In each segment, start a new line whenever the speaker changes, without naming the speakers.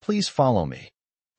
Please follow me.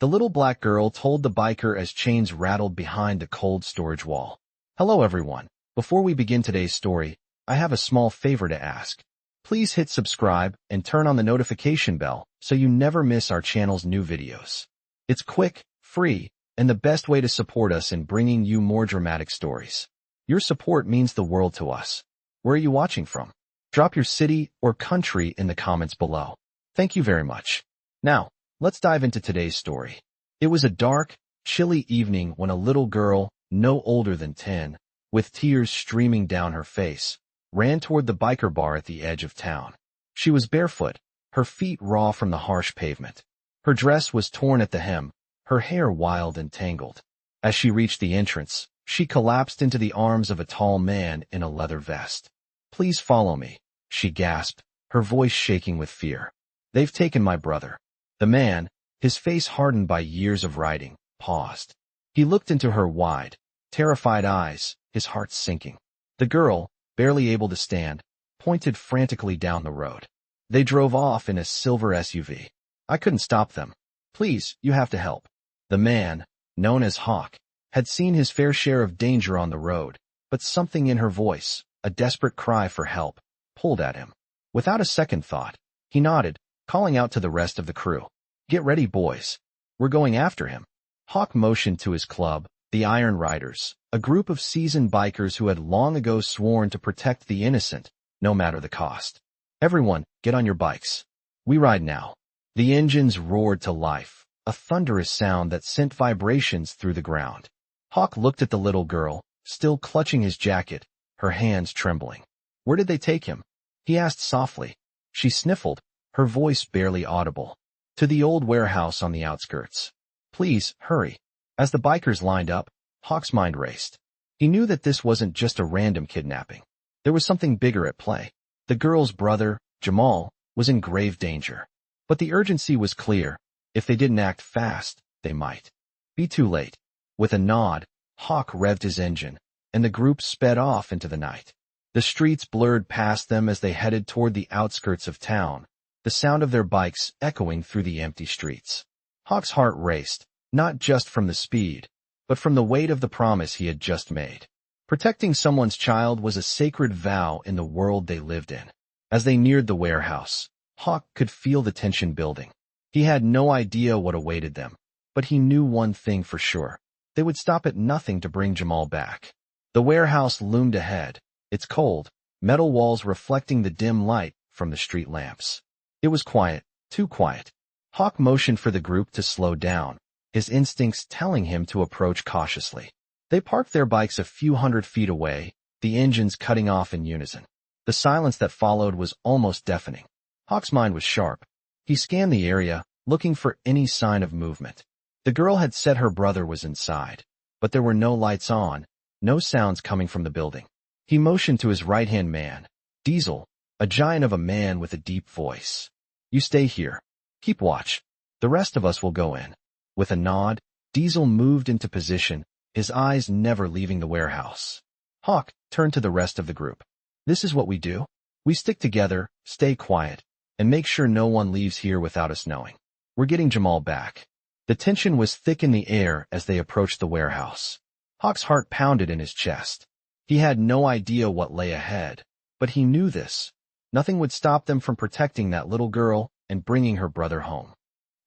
The little black girl told the biker as chains rattled behind the cold storage wall. Hello everyone. Before we begin today's story, I have a small favor to ask. Please hit subscribe and turn on the notification bell so you never miss our channel's new videos. It's quick, free, and the best way to support us in bringing you more dramatic stories. Your support means the world to us. Where are you watching from? Drop your city or country in the comments below. Thank you very much. Now, let's dive into today's story. It was a dark, chilly evening when a little girl, no older than 10, with tears streaming down her face, ran toward the biker bar at the edge of town. She was barefoot, her feet raw from the harsh pavement. Her dress was torn at the hem, her hair wild and tangled. As she reached the entrance, she collapsed into the arms of a tall man in a leather vest. Please follow me, she gasped, her voice shaking with fear. They've taken my brother. The man, his face hardened by years of riding, paused. He looked into her wide, terrified eyes, his heart sinking. The girl, barely able to stand, pointed frantically down the road. They drove off in a silver SUV. I couldn't stop them. Please, you have to help. The man, known as Hawk, had seen his fair share of danger on the road, but something in her voice, a desperate cry for help, pulled at him. Without a second thought, he nodded, calling out to the rest of the crew. Get ready, boys. We're going after him. Hawk motioned to his club, the Iron Riders, a group of seasoned bikers who had long ago sworn to protect the innocent, no matter the cost. Everyone, get on your bikes. We ride now. The engines roared to life, a thunderous sound that sent vibrations through the ground. Hawk looked at the little girl, still clutching his jacket, her hands trembling. Where did they take him? He asked softly. She sniffled, her voice barely audible. To the old warehouse on the outskirts. Please, hurry. As the bikers lined up, Hawk's mind raced. He knew that this wasn't just a random kidnapping. There was something bigger at play. The girl's brother, Jamal, was in grave danger. But the urgency was clear. If they didn't act fast, they might be too late. With a nod, Hawk revved his engine, and the group sped off into the night. The streets blurred past them as they headed toward the outskirts of town, the sound of their bikes echoing through the empty streets. Hawk's heart raced, not just from the speed, but from the weight of the promise he had just made. Protecting someone's child was a sacred vow in the world they lived in. As they neared the warehouse, Hawk could feel the tension building. He had no idea what awaited them, but he knew one thing for sure. They would stop at nothing to bring Jamal back. The warehouse loomed ahead, its cold, metal walls reflecting the dim light from the street lamps. It was quiet, too quiet. Hawk motioned for the group to slow down, his instincts telling him to approach cautiously. They parked their bikes a few hundred feet away, the engines cutting off in unison. The silence that followed was almost deafening. Hawk's mind was sharp. He scanned the area, looking for any sign of movement. The girl had said her brother was inside, but there were no lights on, no sounds coming from the building. He motioned to his right-hand man, Diesel, a giant of a man with a deep voice. You stay here. Keep watch. The rest of us will go in. With a nod, Diesel moved into position, his eyes never leaving the warehouse. Hawk turned to the rest of the group. This is what we do. We stick together, stay quiet, and make sure no one leaves here without us knowing. We're getting Jamal back. The tension was thick in the air as they approached the warehouse. Hawk's heart pounded in his chest. He had no idea what lay ahead, but he knew this. Nothing would stop them from protecting that little girl and bringing her brother home.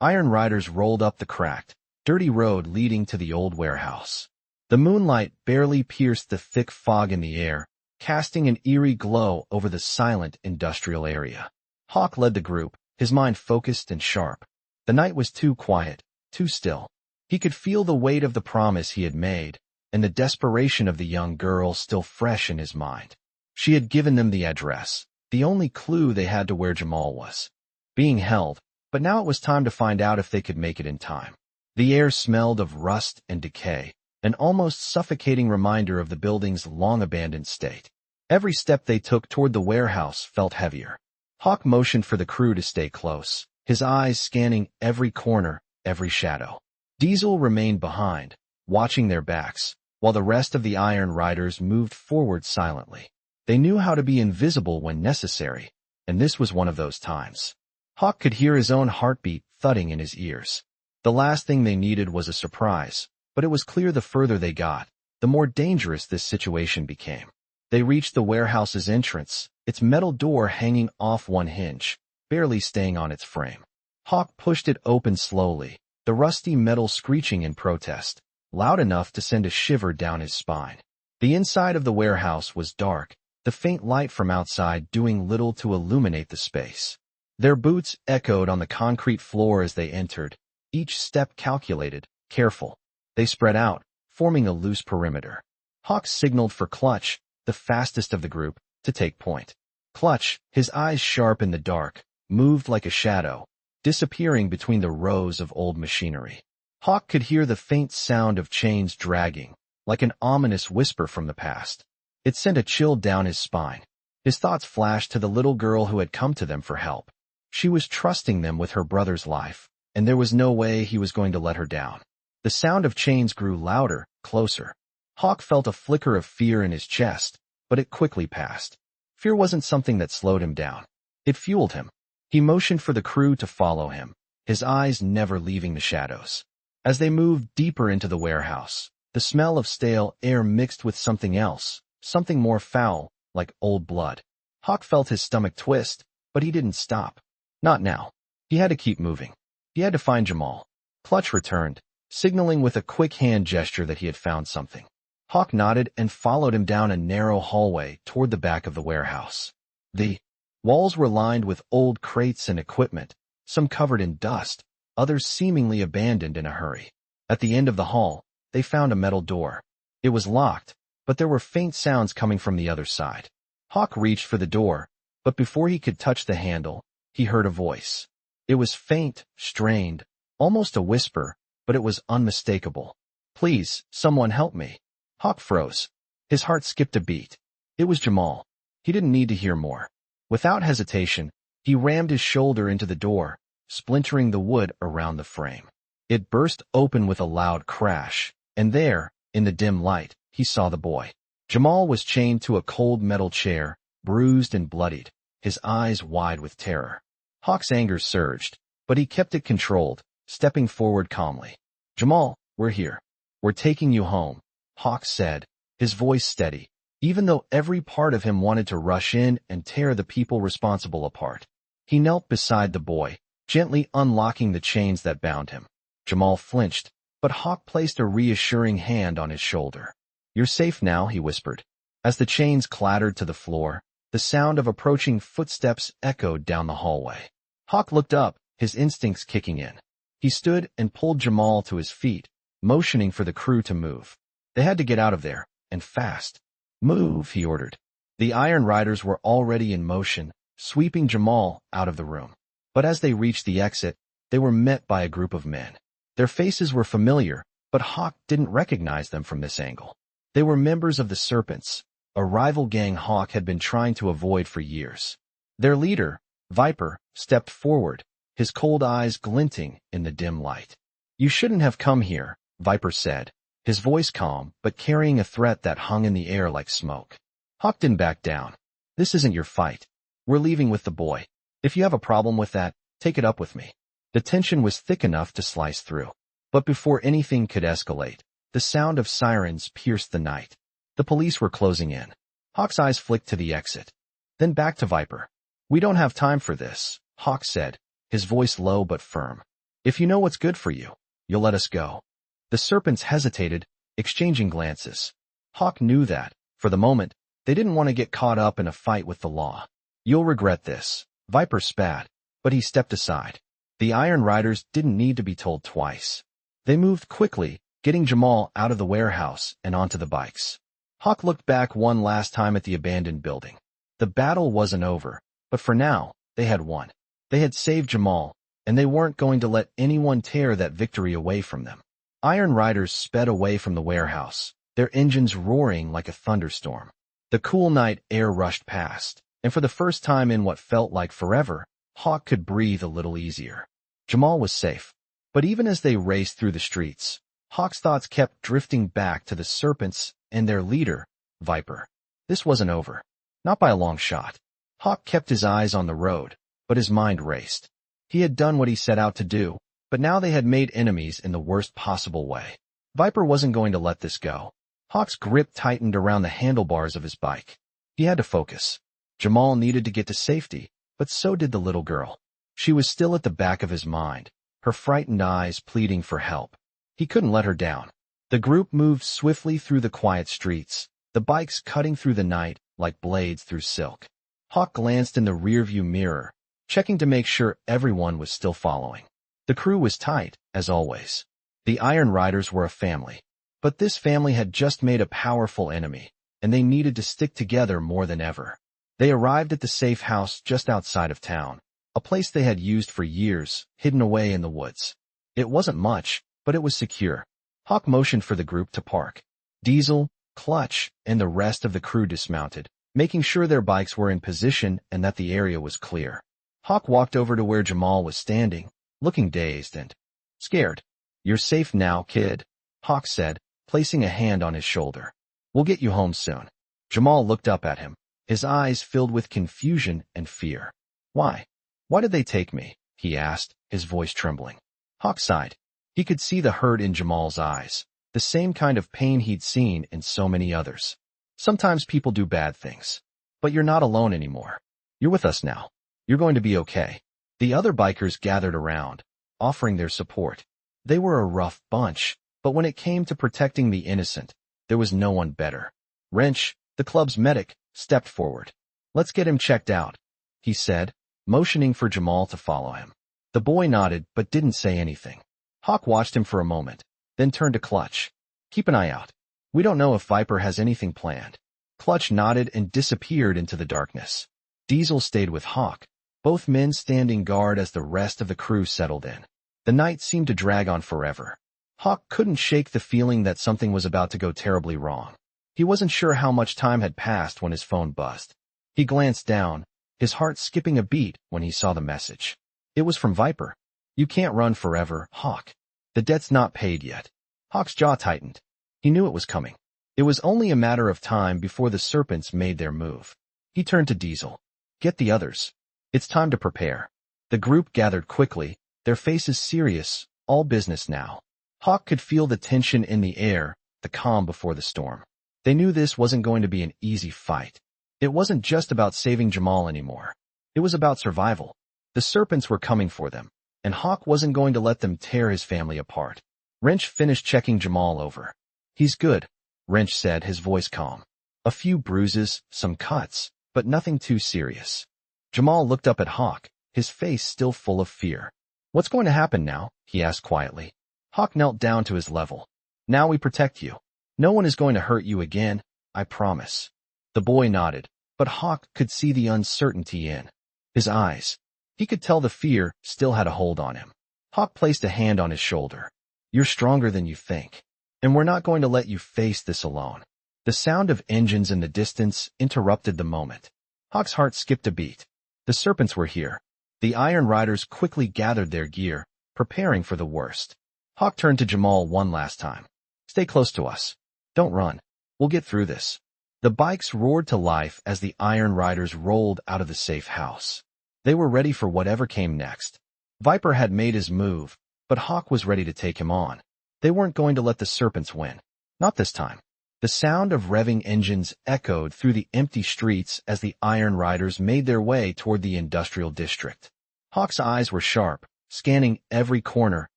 Iron Riders rolled up the cracked, dirty road leading to the old warehouse. The moonlight barely pierced the thick fog in the air, casting an eerie glow over the silent industrial area. Hawk led the group, his mind focused and sharp. The night was too quiet, too still. He could feel the weight of the promise he had made, and the desperation of the young girl still fresh in his mind. She had given them the address, the only clue they had to where Jamal was being held, but now it was time to find out if they could make it in time. The air smelled of rust and decay, an almost suffocating reminder of the building's long-abandoned state. Every step they took toward the warehouse felt heavier. Hawk motioned for the crew to stay close, his eyes scanning every corner, every shadow. Diesel remained behind, watching their backs, while the rest of the Iron Riders moved forward silently. They knew how to be invisible when necessary, and this was one of those times. Hawk could hear his own heartbeat thudding in his ears. The last thing they needed was a surprise, but it was clear the further they got, the more dangerous this situation became. They reached the warehouse's entrance, its metal door hanging off one hinge, barely staying on its frame. Hawk pushed it open slowly, the rusty metal screeching in protest, loud enough to send a shiver down his spine. The inside of the warehouse was dark, the faint light from outside doing little to illuminate the space. Their boots echoed on the concrete floor as they entered, each step calculated, careful. They spread out, forming a loose perimeter. Hawk signaled for Clutch, the fastest of the group, to take point. Clutch, his eyes sharp in the dark, moved like a shadow, disappearing between the rows of old machinery. Hawk could hear the faint sound of chains dragging, like an ominous whisper from the past. It sent a chill down his spine. His thoughts flashed to the little girl who had come to them for help. She was trusting them with her brother's life, and there was no way he was going to let her down. The sound of chains grew louder, closer. Hawk felt a flicker of fear in his chest, but it quickly passed. Fear wasn't something that slowed him down. It fueled him. He motioned for the crew to follow him, his eyes never leaving the shadows. As they moved deeper into the warehouse, the smell of stale air mixed with something else, something more foul, like old blood. Hawk felt his stomach twist, but he didn't stop. Not now. He had to keep moving. He had to find Jamal. Clutch returned, signaling with a quick hand gesture that he had found something. Hawk nodded and followed him down a narrow hallway toward the back of the warehouse. The walls were lined with old crates and equipment, some covered in dust, others seemingly abandoned in a hurry. At the end of the hall, they found a metal door. It was locked, but there were faint sounds coming from the other side. Hawk reached for the door, but before he could touch the handle, he heard a voice. It was faint, strained, almost a whisper, but it was unmistakable. "Please, someone help me." Hawk froze. His heart skipped a beat. It was Jamal. He didn't need to hear more. Without hesitation, he rammed his shoulder into the door, splintering the wood around the frame. It burst open with a loud crash, and there, in the dim light, he saw the boy. Jamal was chained to a cold metal chair, bruised and bloodied, his eyes wide with terror. Hawk's anger surged, but he kept it controlled, stepping forward calmly. "Jamal, we're here. We're taking you home," Hawk said, his voice steady, even though every part of him wanted to rush in and tear the people responsible apart. He knelt beside the boy, gently unlocking the chains that bound him. Jamal flinched, but Hawk placed a reassuring hand on his shoulder. "You're safe now," he whispered. As the chains clattered to the floor, the sound of approaching footsteps echoed down the hallway. Hawk looked up, his instincts kicking in. He stood and pulled Jamal to his feet, motioning for the crew to move. They had to get out of there, and fast. "Move," he ordered. The Iron Riders were already in motion, sweeping Jamal out of the room. But as they reached the exit, they were met by a group of men. Their faces were familiar, but Hawk didn't recognize them from this angle. They were members of the Serpents, a rival gang Hawk had been trying to avoid for years. Their leader, Viper, stepped forward, his cold eyes glinting in the dim light. "You shouldn't have come here," Viper said, his voice calm but carrying a threat that hung in the air like smoke. Hawk didn't back down. "This isn't your fight. We're leaving with the boy. If you have a problem with that, take it up with me." The tension was thick enough to slice through. But before anything could escalate, the sound of sirens pierced the night. The police were closing in. Hawk's eyes flicked to the exit. Then back to Viper. "We don't have time for this," Hawk said, his voice low but firm. "If you know what's good for you, you'll let us go." The Serpents hesitated, exchanging glances. Hawk knew that, for the moment, they didn't want to get caught up in a fight with the law. "You'll regret this," Viper spat, but he stepped aside. The Iron Riders didn't need to be told twice. They moved quickly, getting Jamal out of the warehouse and onto the bikes. Hawk looked back one last time at the abandoned building. The battle wasn't over, but for now, they had won. They had saved Jamal, and they weren't going to let anyone tear that victory away from them. Iron Riders sped away from the warehouse, their engines roaring like a thunderstorm. The cool night air rushed past, and for the first time in what felt like forever, Hawk could breathe a little easier. Jamal was safe. But even as they raced through the streets, Hawk's thoughts kept drifting back to the Serpents and their leader, Viper. This wasn't over. Not by a long shot. Hawk kept his eyes on the road, but his mind raced. He had done what he set out to do, but now they had made enemies in the worst possible way. Viper wasn't going to let this go. Hawk's grip tightened around the handlebars of his bike. He had to focus. Jamal needed to get to safety, but so did the little girl. She was still at the back of his mind, her frightened eyes pleading for help. He couldn't let her down. The group moved swiftly through the quiet streets, the bikes cutting through the night like blades through silk. Hawk glanced in the rearview mirror, checking to make sure everyone was still following. The crew was tight, as always. The Iron Riders were a family. But this family had just made a powerful enemy, and they needed to stick together more than ever. They arrived at the safe house just outside of town, a place they had used for years, hidden away in the woods. It wasn't much, but it was secure. Hawk motioned for the group to park. Diesel, Clutch, and the rest of the crew dismounted, making sure their bikes were in position and that the area was clear. Hawk walked over to where Jamal was standing, looking dazed and scared. "You're safe now, kid," Hawk said, placing a hand on his shoulder. "We'll get you home soon." Jamal looked up at him, his eyes filled with confusion and fear. "Why? Why did they take me?" he asked, his voice trembling. Hawk sighed. He could see the hurt in Jamal's eyes, the same kind of pain he'd seen in so many others. "Sometimes people do bad things. But you're not alone anymore. You're with us now. You're going to be okay." The other bikers gathered around, offering their support. They were a rough bunch, but when it came to protecting the innocent, there was no one better. Wrench, the club's medic, stepped forward. "Let's get him checked out," he said, motioning for Jamal to follow him. The boy nodded but didn't say anything. Hawk watched him for a moment, then turned to Clutch. "Keep an eye out. We don't know if Viper has anything planned." Clutch nodded and disappeared into the darkness. Diesel stayed with Hawk, both men standing guard as the rest of the crew settled in. The night seemed to drag on forever. Hawk couldn't shake the feeling that something was about to go terribly wrong. He wasn't sure how much time had passed when his phone buzzed. He glanced down, his heart skipping a beat when he saw the message. It was from Viper. "You can't run forever, Hawk. The debt's not paid yet." Hawk's jaw tightened. He knew it was coming. It was only a matter of time before the Serpents made their move. He turned to Diesel. "Get the others. It's time to prepare." The group gathered quickly, their faces serious, all business now. Hawk could feel the tension in the air, the calm before the storm. They knew this wasn't going to be an easy fight. It wasn't just about saving Jamal anymore. It was about survival. The Serpents were coming for them, and Hawk wasn't going to let them tear his family apart. Wrench finished checking Jamal over. "He's good," Wrench said, his voice calm. "A few bruises, some cuts, but nothing too serious." Jamal looked up at Hawk, his face still full of fear. "What's going to happen now?" he asked quietly. Hawk knelt down to his level. "Now we protect you. No one is going to hurt you again, I promise." The boy nodded, but Hawk could see the uncertainty in his eyes. He could tell the fear still had a hold on him. Hawk placed a hand on his shoulder. "You're stronger than you think, and we're not going to let you face this alone." The sound of engines in the distance interrupted the moment. Hawk's heart skipped a beat. The Serpents were here. The Iron Riders quickly gathered their gear, preparing for the worst. Hawk turned to Jamal one last time. "Stay close to us. Don't run. We'll get through this." The bikes roared to life as the Iron Riders rolled out of the safe house. They were ready for whatever came next. Viper had made his move, but Hawk was ready to take him on. They weren't going to let the Serpents win. Not this time. The sound of revving engines echoed through the empty streets as the Iron Riders made their way toward the industrial district. Hawk's eyes were sharp, scanning every corner,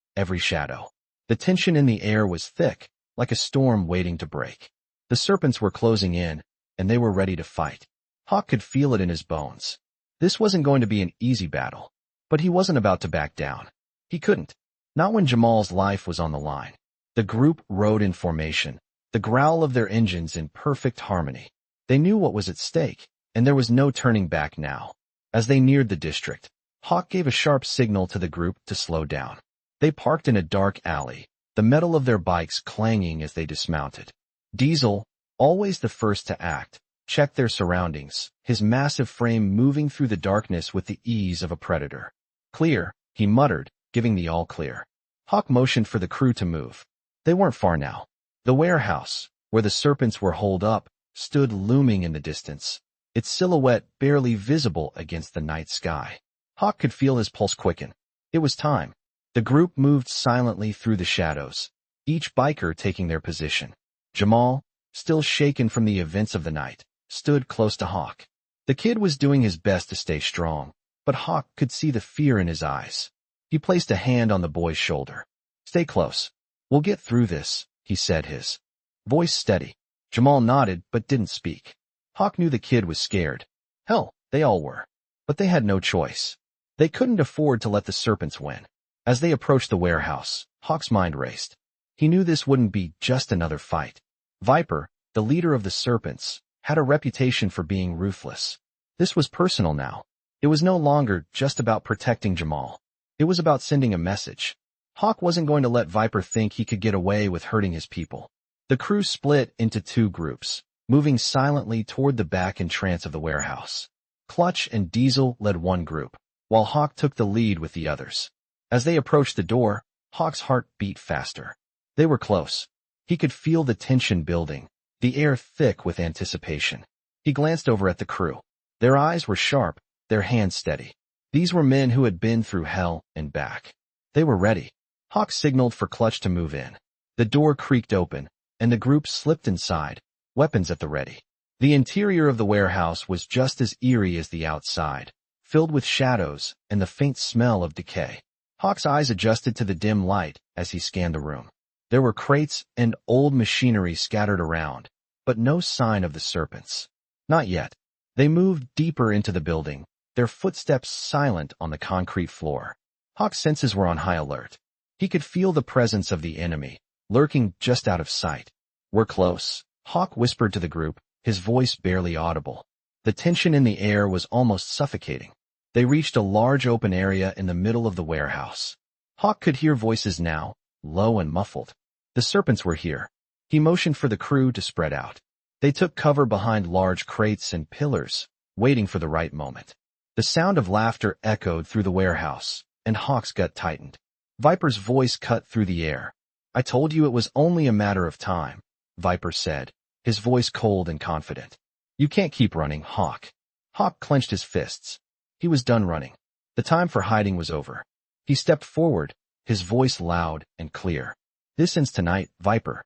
every shadow. The tension in the air was thick, like a storm waiting to break. The Serpents were closing in, and they were ready to fight. Hawk could feel it in his bones. This wasn't going to be an easy battle, but he wasn't about to back down. He couldn't. Not when Jamal's life was on the line. The group rode in formation, the growl of their engines in perfect harmony. They knew what was at stake, and there was no turning back now. As they neared the district, Hawk gave a sharp signal to the group to slow down. They parked in a dark alley, the metal of their bikes clanging as they dismounted. Diesel, always the first to act, checked their surroundings, his massive frame moving through the darkness with the ease of a predator. "Clear," he muttered, giving the all clear. Hawk motioned for the crew to move. They weren't far now. The warehouse, where the Serpents were holed up, stood looming in the distance, its silhouette barely visible against the night sky. Hawk could feel his pulse quicken. It was time. The group moved silently through the shadows, each biker taking their position. Jamal, still shaken from the events of the night, stood close to Hawk. The kid was doing his best to stay strong, but Hawk could see the fear in his eyes. He placed a hand on the boy's shoulder. "Stay close. We'll get through this," he said, his voice steady. Jamal nodded but didn't speak. Hawk knew the kid was scared. Hell, they all were. But they had no choice. They couldn't afford to let the Serpents win. As they approached the warehouse, Hawk's mind raced. He knew this wouldn't be just another fight. Viper, the leader of the Serpents, had a reputation for being ruthless. This was personal now. It was no longer just about protecting Jamal. It was about sending a message. Hawk wasn't going to let Viper think he could get away with hurting his people. The crew split into two groups, moving silently toward the back entrance of the warehouse. Clutch and Diesel led one group, while Hawk took the lead with the others. As they approached the door, Hawk's heart beat faster. They were close. He could feel the tension building, the air thick with anticipation. He glanced over at the crew. Their eyes were sharp, their hands steady. These were men who had been through hell and back. They were ready. Hawk signaled for Clutch to move in. The door creaked open, and the group slipped inside, weapons at the ready. The interior of the warehouse was just as eerie as the outside, filled with shadows and the faint smell of decay. Hawk's eyes adjusted to the dim light as he scanned the room. There were crates and old machinery scattered around, but no sign of the Serpents. Not yet. They moved deeper into the building, their footsteps silent on the concrete floor. Hawk's senses were on high alert. He could feel the presence of the enemy, lurking just out of sight. "We're close," Hawk whispered to the group, his voice barely audible. The tension in the air was almost suffocating. They reached a large open area in the middle of the warehouse. Hawk could hear voices now, low and muffled. The Serpents were here. He motioned for the crew to spread out. They took cover behind large crates and pillars, waiting for the right moment. The sound of laughter echoed through the warehouse, and Hawk's gut tightened. Viper's voice cut through the air. "I told you it was only a matter of time," Viper said, his voice cold and confident. "You can't keep running, Hawk." Hawk clenched his fists. He was done running. The time for hiding was over. He stepped forward, his voice loud and clear. "This ends tonight, Viper."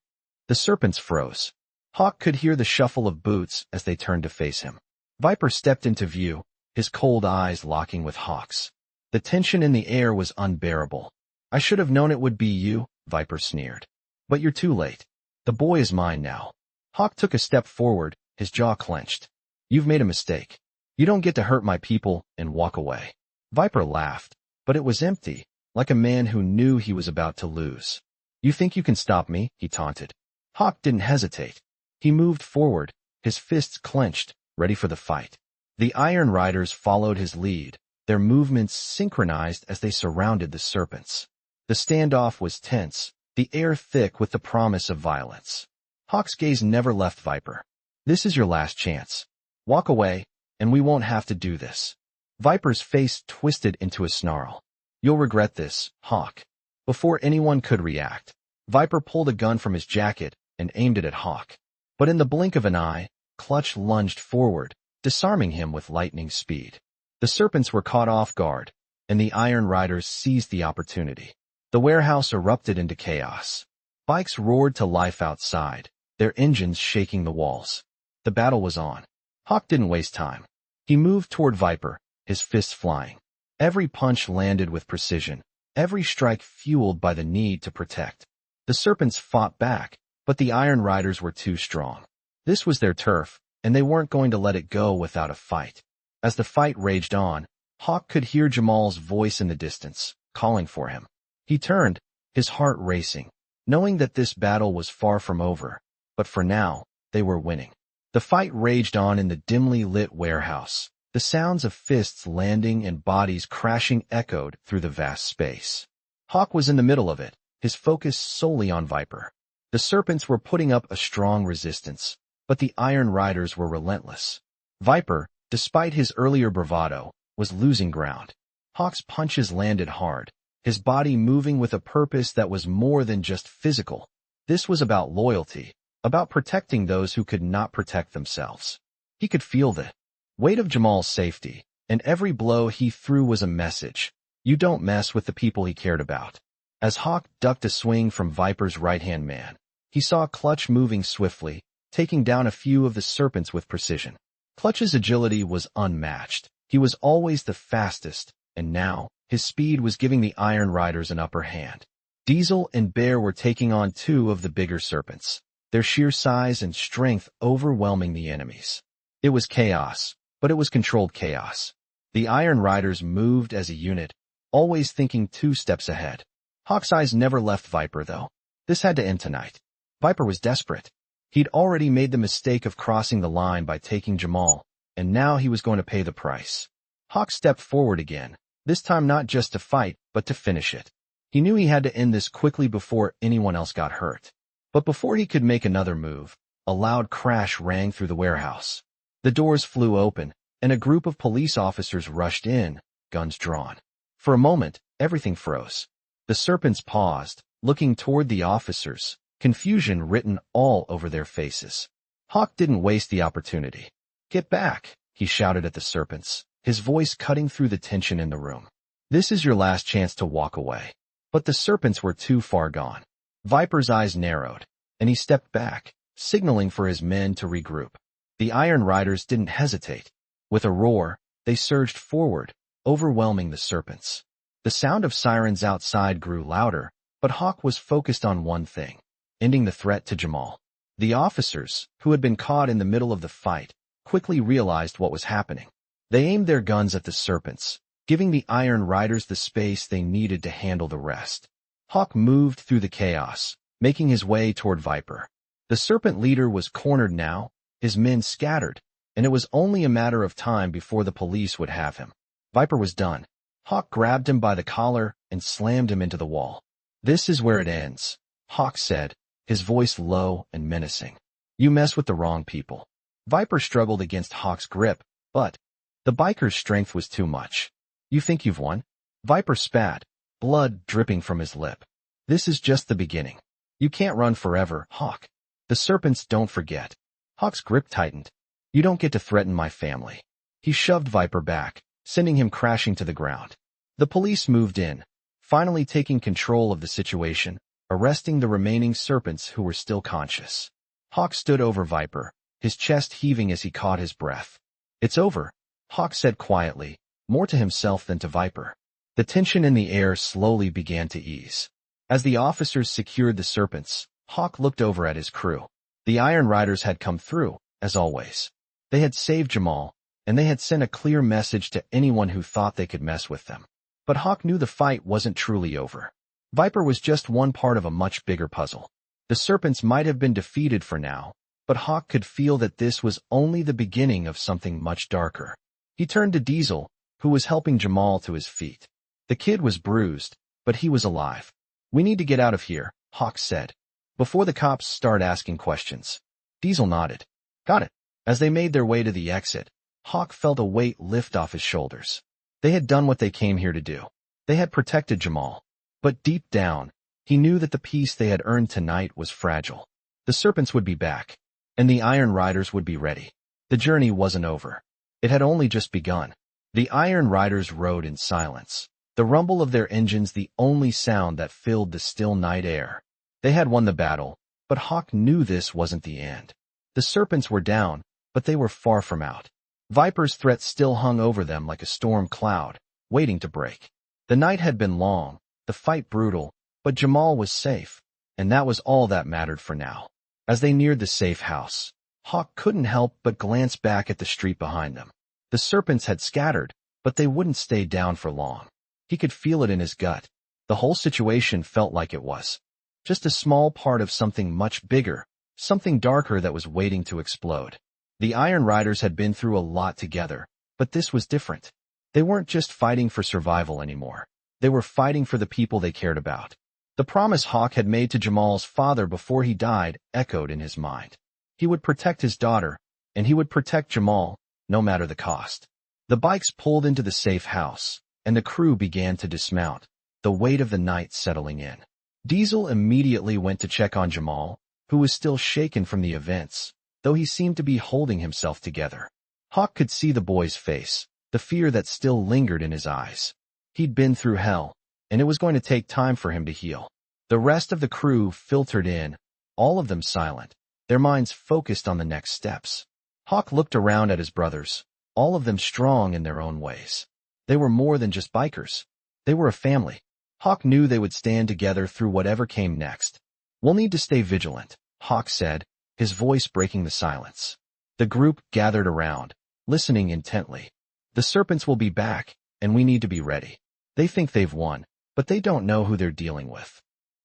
The Serpents froze. Hawk could hear the shuffle of boots as they turned to face him. Viper stepped into view, his cold eyes locking with Hawk's. The tension in the air was unbearable. "I should have known it would be you," Viper sneered. "But you're too late. The boy is mine now." Hawk took a step forward, his jaw clenched. "You've made a mistake. You don't get to hurt my people and walk away." Viper laughed, but it was empty, like a man who knew he was about to lose. "You think you can stop me?" he taunted. Hawk didn't hesitate. He moved forward, his fists clenched, ready for the fight. The Iron Riders followed his lead, their movements synchronized as they surrounded the Serpents. The standoff was tense, the air thick with the promise of violence. Hawk's gaze never left Viper. "This is your last chance. Walk away, and we won't have to do this." Viper's face twisted into a snarl. "You'll regret this, Hawk." Before anyone could react, Viper pulled a gun from his jacket and aimed it at Hawk. But in the blink of an eye, Clutch lunged forward, disarming him with lightning speed. The Serpents were caught off guard, and the Iron Riders seized the opportunity. The warehouse erupted into chaos. Bikes roared to life outside, their engines shaking the walls. The battle was on. Hawk didn't waste time. He moved toward Viper, his fists flying. Every punch landed with precision, every strike fueled by the need to protect. The Serpents fought back, but the Iron Riders were too strong. This was their turf, and they weren't going to let it go without a fight. As the fight raged on, Hawk could hear Jamal's voice in the distance, calling for him. He turned, his heart racing, knowing that this battle was far from over, but for now, they were winning. The fight raged on in the dimly lit warehouse. The sounds of fists landing and bodies crashing echoed through the vast space. Hawk was in the middle of it, his focus solely on Viper. The Serpents were putting up a strong resistance, but the Iron Riders were relentless. Viper, despite his earlier bravado, was losing ground. Hawk's punches landed hard, his body moving with a purpose that was more than just physical. This was about loyalty, about protecting those who could not protect themselves. He could feel the weight of Jamal's safety, and every blow he threw was a message. You don't mess with the people he cared about. As Hawk ducked a swing from Viper's right-hand man, he saw Clutch moving swiftly, taking down a few of the Serpents with precision. Clutch's agility was unmatched. He was always the fastest, and now, his speed was giving the Iron Riders an upper hand. Diesel and Bear were taking on two of the bigger Serpents, their sheer size and strength overwhelming the enemies. It was chaos, but it was controlled chaos. The Iron Riders moved as a unit, always thinking 2 steps ahead. Hawk's eyes never left Viper, though. This had to end tonight. Viper was desperate. He'd already made the mistake of crossing the line by taking Jamal, and now he was going to pay the price. Hawk stepped forward again, this time not just to fight, but to finish it. He knew he had to end this quickly before anyone else got hurt. But before he could make another move, a loud crash rang through the warehouse. The doors flew open, and a group of police officers rushed in, guns drawn. For a moment, everything froze. The Serpents paused, looking toward the officers, confusion written all over their faces. Hawk didn't waste the opportunity. "Get back," he shouted at the Serpents, his voice cutting through the tension in the room. "This is your last chance to walk away." But the Serpents were too far gone. Viper's eyes narrowed, and he stepped back, signaling for his men to regroup. The Iron Riders didn't hesitate. With a roar, they surged forward, overwhelming the Serpents. The sound of sirens outside grew louder, but Hawk was focused on one thing: ending the threat to Jamal. The officers, who had been caught in the middle of the fight, quickly realized what was happening. They aimed their guns at the Serpents, giving the Iron Riders the space they needed to handle the rest. Hawk moved through the chaos, making his way toward Viper. The Serpent leader was cornered now, his men scattered, and it was only a matter of time before the police would have him. Viper was done. Hawk grabbed him by the collar and slammed him into the wall. "This is where it ends," Hawk said, his voice low and menacing. "You mess with the wrong people." Viper struggled against Hawk's grip, but the biker's strength was too much. "You think you've won?" Viper spat, blood dripping from his lip. "This is just the beginning. You can't run forever, Hawk. The Serpents don't forget." Hawk's grip tightened. "You don't get to threaten my family." He shoved Viper back, sending him crashing to the ground. The police moved in, finally taking control of the situation, arresting the remaining Serpents who were still conscious. Hawk stood over Viper, his chest heaving as he caught his breath. "It's over," Hawk said quietly, more to himself than to Viper. The tension in the air slowly began to ease. As the officers secured the Serpents, Hawk looked over at his crew. The Iron Riders had come through, as always. They had saved Jamal, and they had sent a clear message to anyone who thought they could mess with them. But Hawk knew the fight wasn't truly over. Viper was just one part of a much bigger puzzle. The Serpents might have been defeated for now, but Hawk could feel that this was only the beginning of something much darker. He turned to Diesel, who was helping Jamal to his feet. The kid was bruised, but he was alive. "We need to get out of here," Hawk said, before the cops start asking questions. Diesel nodded. "Got it." As they made their way to the exit, Hawk felt a weight lift off his shoulders. They had done what they came here to do. They had protected Jamal. But deep down, he knew that the peace they had earned tonight was fragile. The Serpents would be back, and the Iron Riders would be ready. The journey wasn't over. It had only just begun. The Iron Riders rode in silence, the rumble of their engines the only sound that filled the still night air. They had won the battle, but Hawk knew this wasn't the end. The Serpents were down, but they were far from out. Viper's threat still hung over them like a storm cloud, waiting to break. The night had been long, the fight brutal, but Jamal was safe, and that was all that mattered for now. As they neared the safe house, Hawk couldn't help but glance back at the street behind them. The Serpents had scattered, but they wouldn't stay down for long. He could feel it in his gut. The whole situation felt like it was just a small part of something much bigger, something darker that was waiting to explode. The Iron Riders had been through a lot together, but this was different. They weren't just fighting for survival anymore. They were fighting for the people they cared about. The promise Hawk had made to Jamal's father before he died echoed in his mind. He would protect his daughter, and he would protect Jamal, no matter the cost. The bikes pulled into the safe house, and the crew began to dismount, the weight of the night settling in. Diesel immediately went to check on Jamal, who was still shaken from the events, though he seemed to be holding himself together. Hawk could see the boy's face, the fear that still lingered in his eyes. He'd been through hell, and it was going to take time for him to heal. The rest of the crew filtered in, all of them silent, their minds focused on the next steps. Hawk looked around at his brothers, all of them strong in their own ways. They were more than just bikers. They were a family. Hawk knew they would stand together through whatever came next. "We'll need to stay vigilant," Hawk said, his voice breaking the silence. The group gathered around, listening intently. "The Serpents will be back, and we need to be ready. They think they've won, but they don't know who they're dealing with."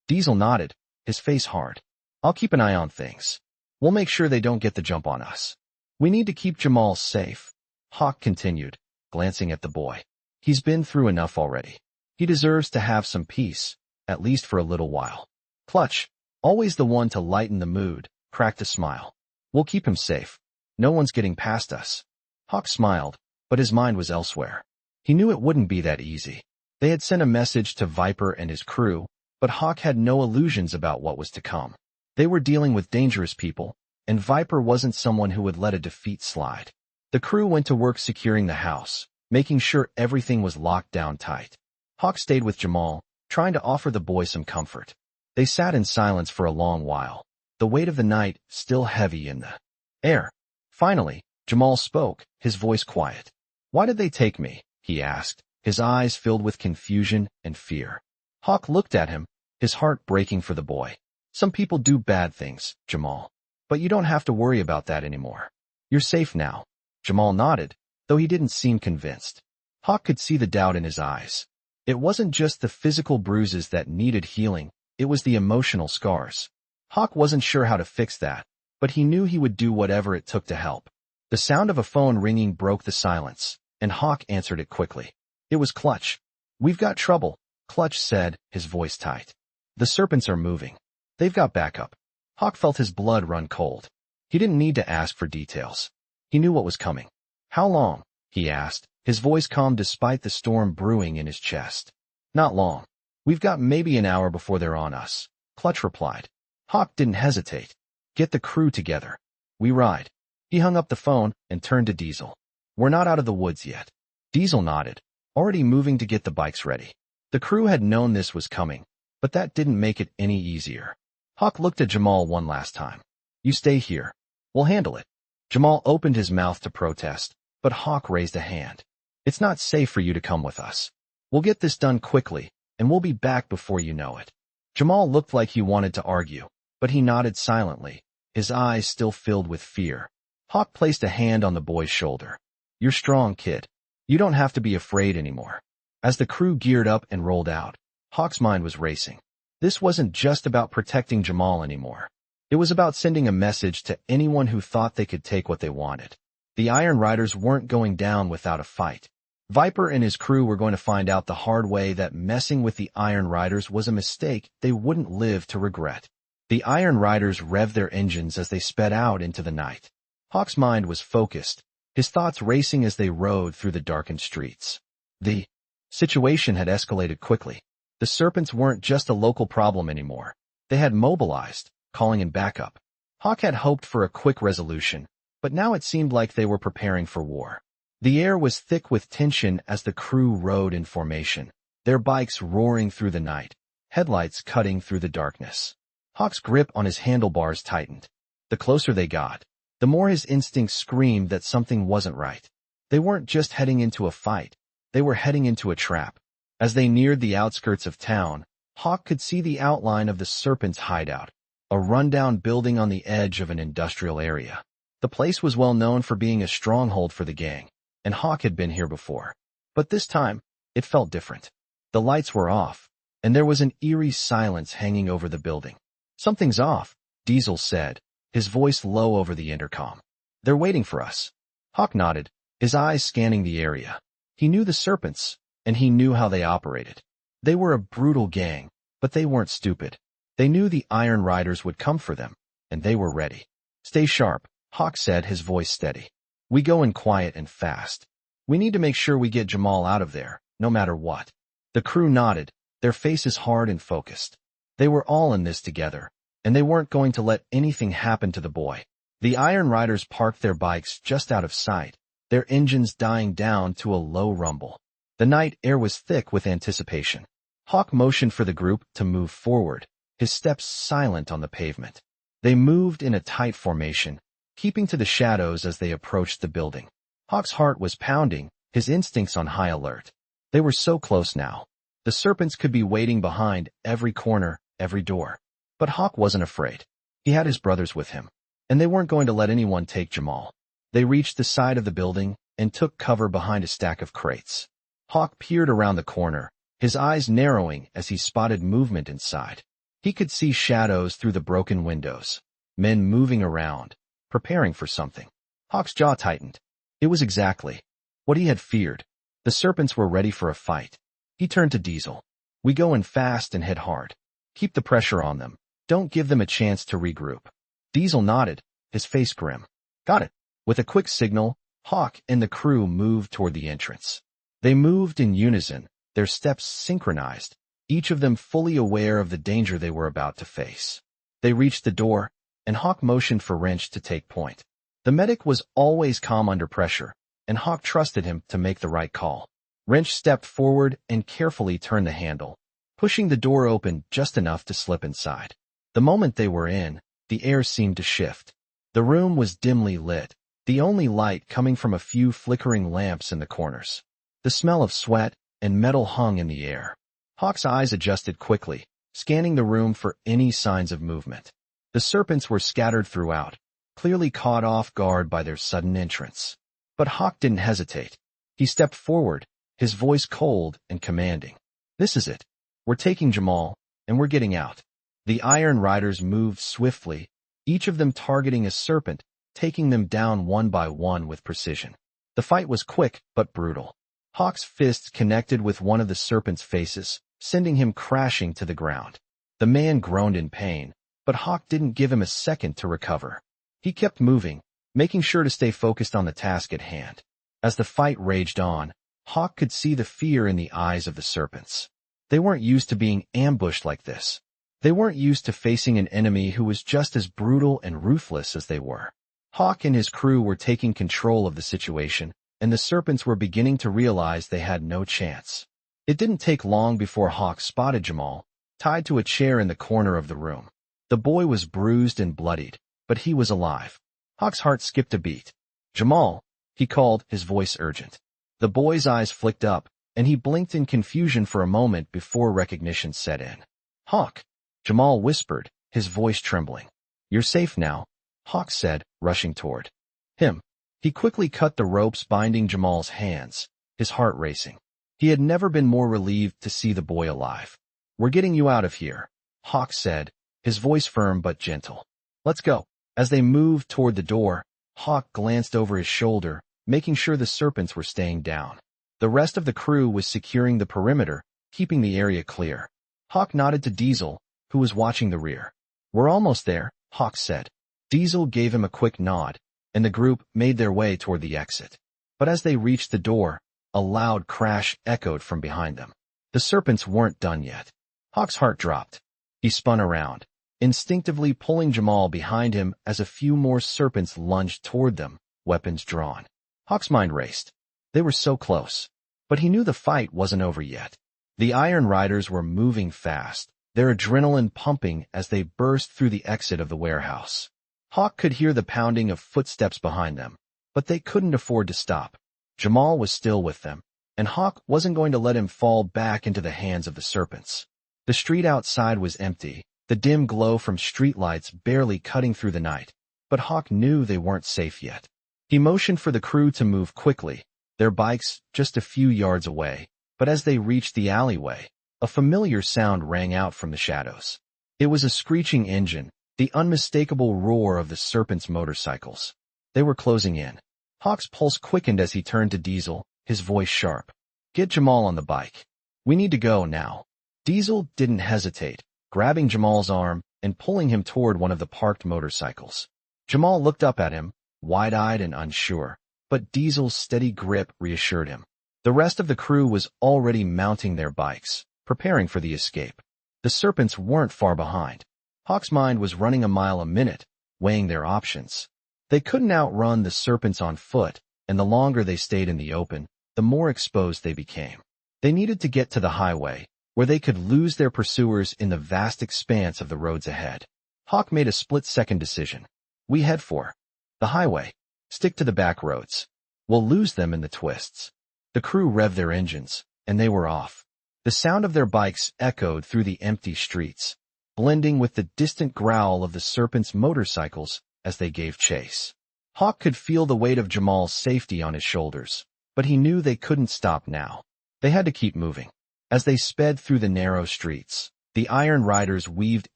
Diesel nodded, his face hard. "I'll keep an eye on things. We'll make sure they don't get the jump on us. We need to keep Jamal safe," Hawk continued, glancing at the boy. "He's been through enough already. He deserves to have some peace, at least for a little while." Clutch, always the one to lighten the mood, cracked a smile. "We'll keep him safe. No one's getting past us." Hawk smiled, but his mind was elsewhere. He knew it wouldn't be that easy. They had sent a message to Viper and his crew, but Hawk had no illusions about what was to come. They were dealing with dangerous people, and Viper wasn't someone who would let a defeat slide. The crew went to work securing the house, making sure everything was locked down tight. Hawk stayed with Jamal, trying to offer the boy some comfort. They sat in silence for a long while, the weight of the night still heavy in the air. Finally, Jamal spoke, his voice quiet. "Why did they take me?" he asked, his eyes filled with confusion and fear. Hawk looked at him, his heart breaking for the boy. "Some people do bad things, Jamal. But you don't have to worry about that anymore. You're safe now." Jamal nodded, though he didn't seem convinced. Hawk could see the doubt in his eyes. It wasn't just the physical bruises that needed healing, it was the emotional scars. Hawk wasn't sure how to fix that, but he knew he would do whatever it took to help. The sound of a phone ringing broke the silence, and Hawk answered it quickly. It was Clutch. "We've got trouble," Clutch said, his voice tight. "The Serpents are moving. They've got backup." Hawk felt his blood run cold. He didn't need to ask for details. He knew what was coming. "How long?" he asked, his voice calm despite the storm brewing in his chest. "Not long. We've got maybe an hour before they're on us," Clutch replied. Hawk didn't hesitate. "Get the crew together. We ride." He hung up the phone and turned to Diesel. "We're not out of the woods yet." Diesel nodded, already moving to get the bikes ready. The crew had known this was coming, but that didn't make it any easier. Hawk looked at Jamal one last time. "You stay here. We'll handle it." Jamal opened his mouth to protest, but Hawk raised a hand. "It's not safe for you to come with us. We'll get this done quickly, and we'll be back before you know it." Jamal looked like he wanted to argue, but he nodded silently, his eyes still filled with fear. Hawk placed a hand on the boy's shoulder. "You're strong, kid. You don't have to be afraid anymore." As the crew geared up and rolled out, Hawk's mind was racing. This wasn't just about protecting Jamal anymore. It was about sending a message to anyone who thought they could take what they wanted. The Iron Riders weren't going down without a fight. Viper and his crew were going to find out the hard way that messing with the Iron Riders was a mistake they wouldn't live to regret. The Iron Riders revved their engines as they sped out into the night. Hawk's mind was focused, his thoughts racing as they rode through the darkened streets. The situation had escalated quickly. The Serpents weren't just a local problem anymore. They had mobilized, calling in backup. Hawk had hoped for a quick resolution, but now it seemed like they were preparing for war. The air was thick with tension as the crew rode in formation, their bikes roaring through the night, headlights cutting through the darkness. Hawk's grip on his handlebars tightened. The closer they got, the more his instincts screamed that something wasn't right. They weren't just heading into a fight, they were heading into a trap. As they neared the outskirts of town, Hawk could see the outline of the Serpents' hideout, a rundown building on the edge of an industrial area. The place was well known for being a stronghold for the gang, and Hawk had been here before. But this time, it felt different. The lights were off, and there was an eerie silence hanging over the building. "Something's off," Diesel said, his voice low over the intercom. "They're waiting for us." Hawk nodded, his eyes scanning the area. He knew the Serpents, and he knew how they operated. They were a brutal gang, but they weren't stupid. They knew the Iron Riders would come for them, and they were ready. "Stay sharp," Hawk said, his voice steady. "We go in quiet and fast. We need to make sure we get Jamal out of there, no matter what." The crew nodded, their faces hard and focused. They were all in this together, and they weren't going to let anything happen to the boy. The Iron Riders parked their bikes just out of sight, their engines dying down to a low rumble. The night air was thick with anticipation. Hawk motioned for the group to move forward, his steps silent on the pavement. They moved in a tight formation, keeping to the shadows as they approached the building. Hawk's heart was pounding, his instincts on high alert. They were so close now. The serpents could be waiting behind every corner, every door. But Hawk wasn't afraid. He had his brothers with him, and they weren't going to let anyone take Jamal. They reached the side of the building and took cover behind a stack of crates. Hawk peered around the corner, his eyes narrowing as he spotted movement inside. He could see shadows through the broken windows, men moving around, preparing for something. Hawk's jaw tightened. It was exactly what he had feared. The serpents were ready for a fight. He turned to Diesel. "We go in fast and hit hard. Keep the pressure on them. Don't give them a chance to regroup." Diesel nodded, his face grim. "Got it." With a quick signal, Hawk and the crew moved toward the entrance. They moved in unison, their steps synchronized, each of them fully aware of the danger they were about to face. They reached the door, and Hawk motioned for Wrench to take point. The medic was always calm under pressure, and Hawk trusted him to make the right call. Wrench stepped forward and carefully turned the handle, pushing the door open just enough to slip inside. The moment they were in, the air seemed to shift. The room was dimly lit, the only light coming from a few flickering lamps in the corners. The smell of sweat and metal hung in the air. Hawk's eyes adjusted quickly, scanning the room for any signs of movement. The serpents were scattered throughout, clearly caught off guard by their sudden entrance. But Hawk didn't hesitate. He stepped forward, his voice cold and commanding. "This is it. We're taking Jamal, and we're getting out." The Iron Riders moved swiftly, each of them targeting a serpent, taking them down one by one with precision. The fight was quick but brutal. Hawk's fists connected with one of the serpent's faces, sending him crashing to the ground. The man groaned in pain, but Hawk didn't give him a second to recover. He kept moving, making sure to stay focused on the task at hand. As the fight raged on, Hawk could see the fear in the eyes of the serpents. They weren't used to being ambushed like this. They weren't used to facing an enemy who was just as brutal and ruthless as they were. Hawk and his crew were taking control of the situation, and the serpents were beginning to realize they had no chance. It didn't take long before Hawk spotted Jamal, tied to a chair in the corner of the room. The boy was bruised and bloodied, but he was alive. Hawk's heart skipped a beat. "Jamal," he called, his voice urgent. The boy's eyes flicked up, and he blinked in confusion for a moment before recognition set in. "Hawk," Jamal whispered, his voice trembling. "You're safe now," Hawk said, rushing toward him. He quickly cut the ropes binding Jamal's hands, his heart racing. He had never been more relieved to see the boy alive. "We're getting you out of here," Hawk said, his voice firm but gentle. "Let's go." As they moved toward the door, Hawk glanced over his shoulder, making sure the serpents were staying down. The rest of the crew was securing the perimeter, keeping the area clear. Hawk nodded to Diesel, who was watching the rear. "We're almost there," Hawk said. Diesel gave him a quick nod, and the group made their way toward the exit. But as they reached the door, a loud crash echoed from behind them. The serpents weren't done yet. Hawk's heart dropped. He spun around, instinctively pulling Jamal behind him as a few more serpents lunged toward them, weapons drawn. Hawk's mind raced. They were so close. But he knew the fight wasn't over yet. The Iron Riders were moving fast, their adrenaline pumping as they burst through the exit of the warehouse. Hawk could hear the pounding of footsteps behind them, but they couldn't afford to stop. Jamal was still with them, and Hawk wasn't going to let him fall back into the hands of the serpents. The street outside was empty, the dim glow from streetlights barely cutting through the night, but Hawk knew they weren't safe yet. He motioned for the crew to move quickly, their bikes just a few yards away, but as they reached the alleyway, a familiar sound rang out from the shadows. It was a screeching engine, the unmistakable roar of the serpents' motorcycles. They were closing in. Hawk's pulse quickened as he turned to Diesel, his voice sharp. "Get Jamal on the bike. We need to go now." Diesel didn't hesitate, grabbing Jamal's arm and pulling him toward one of the parked motorcycles. Jamal looked up at him, wide-eyed and unsure, but Diesel's steady grip reassured him. The rest of the crew was already mounting their bikes, preparing for the escape. The serpents weren't far behind. Hawk's mind was running a mile a minute, weighing their options. They couldn't outrun the serpents on foot, and the longer they stayed in the open, the more exposed they became. They needed to get to the highway, where they could lose their pursuers in the vast expanse of the roads ahead. Hawk made a split-second decision. We head for the highway. Stick to the back roads. We'll lose them in the twists. The crew revved their engines, and they were off. The sound of their bikes echoed through the empty streets, blending with the distant growl of the Serpents' motorcycles as they gave chase. Hawk could feel the weight of Jamal's safety on his shoulders, but he knew they couldn't stop now. They had to keep moving. As they sped through the narrow streets, the Iron Riders weaved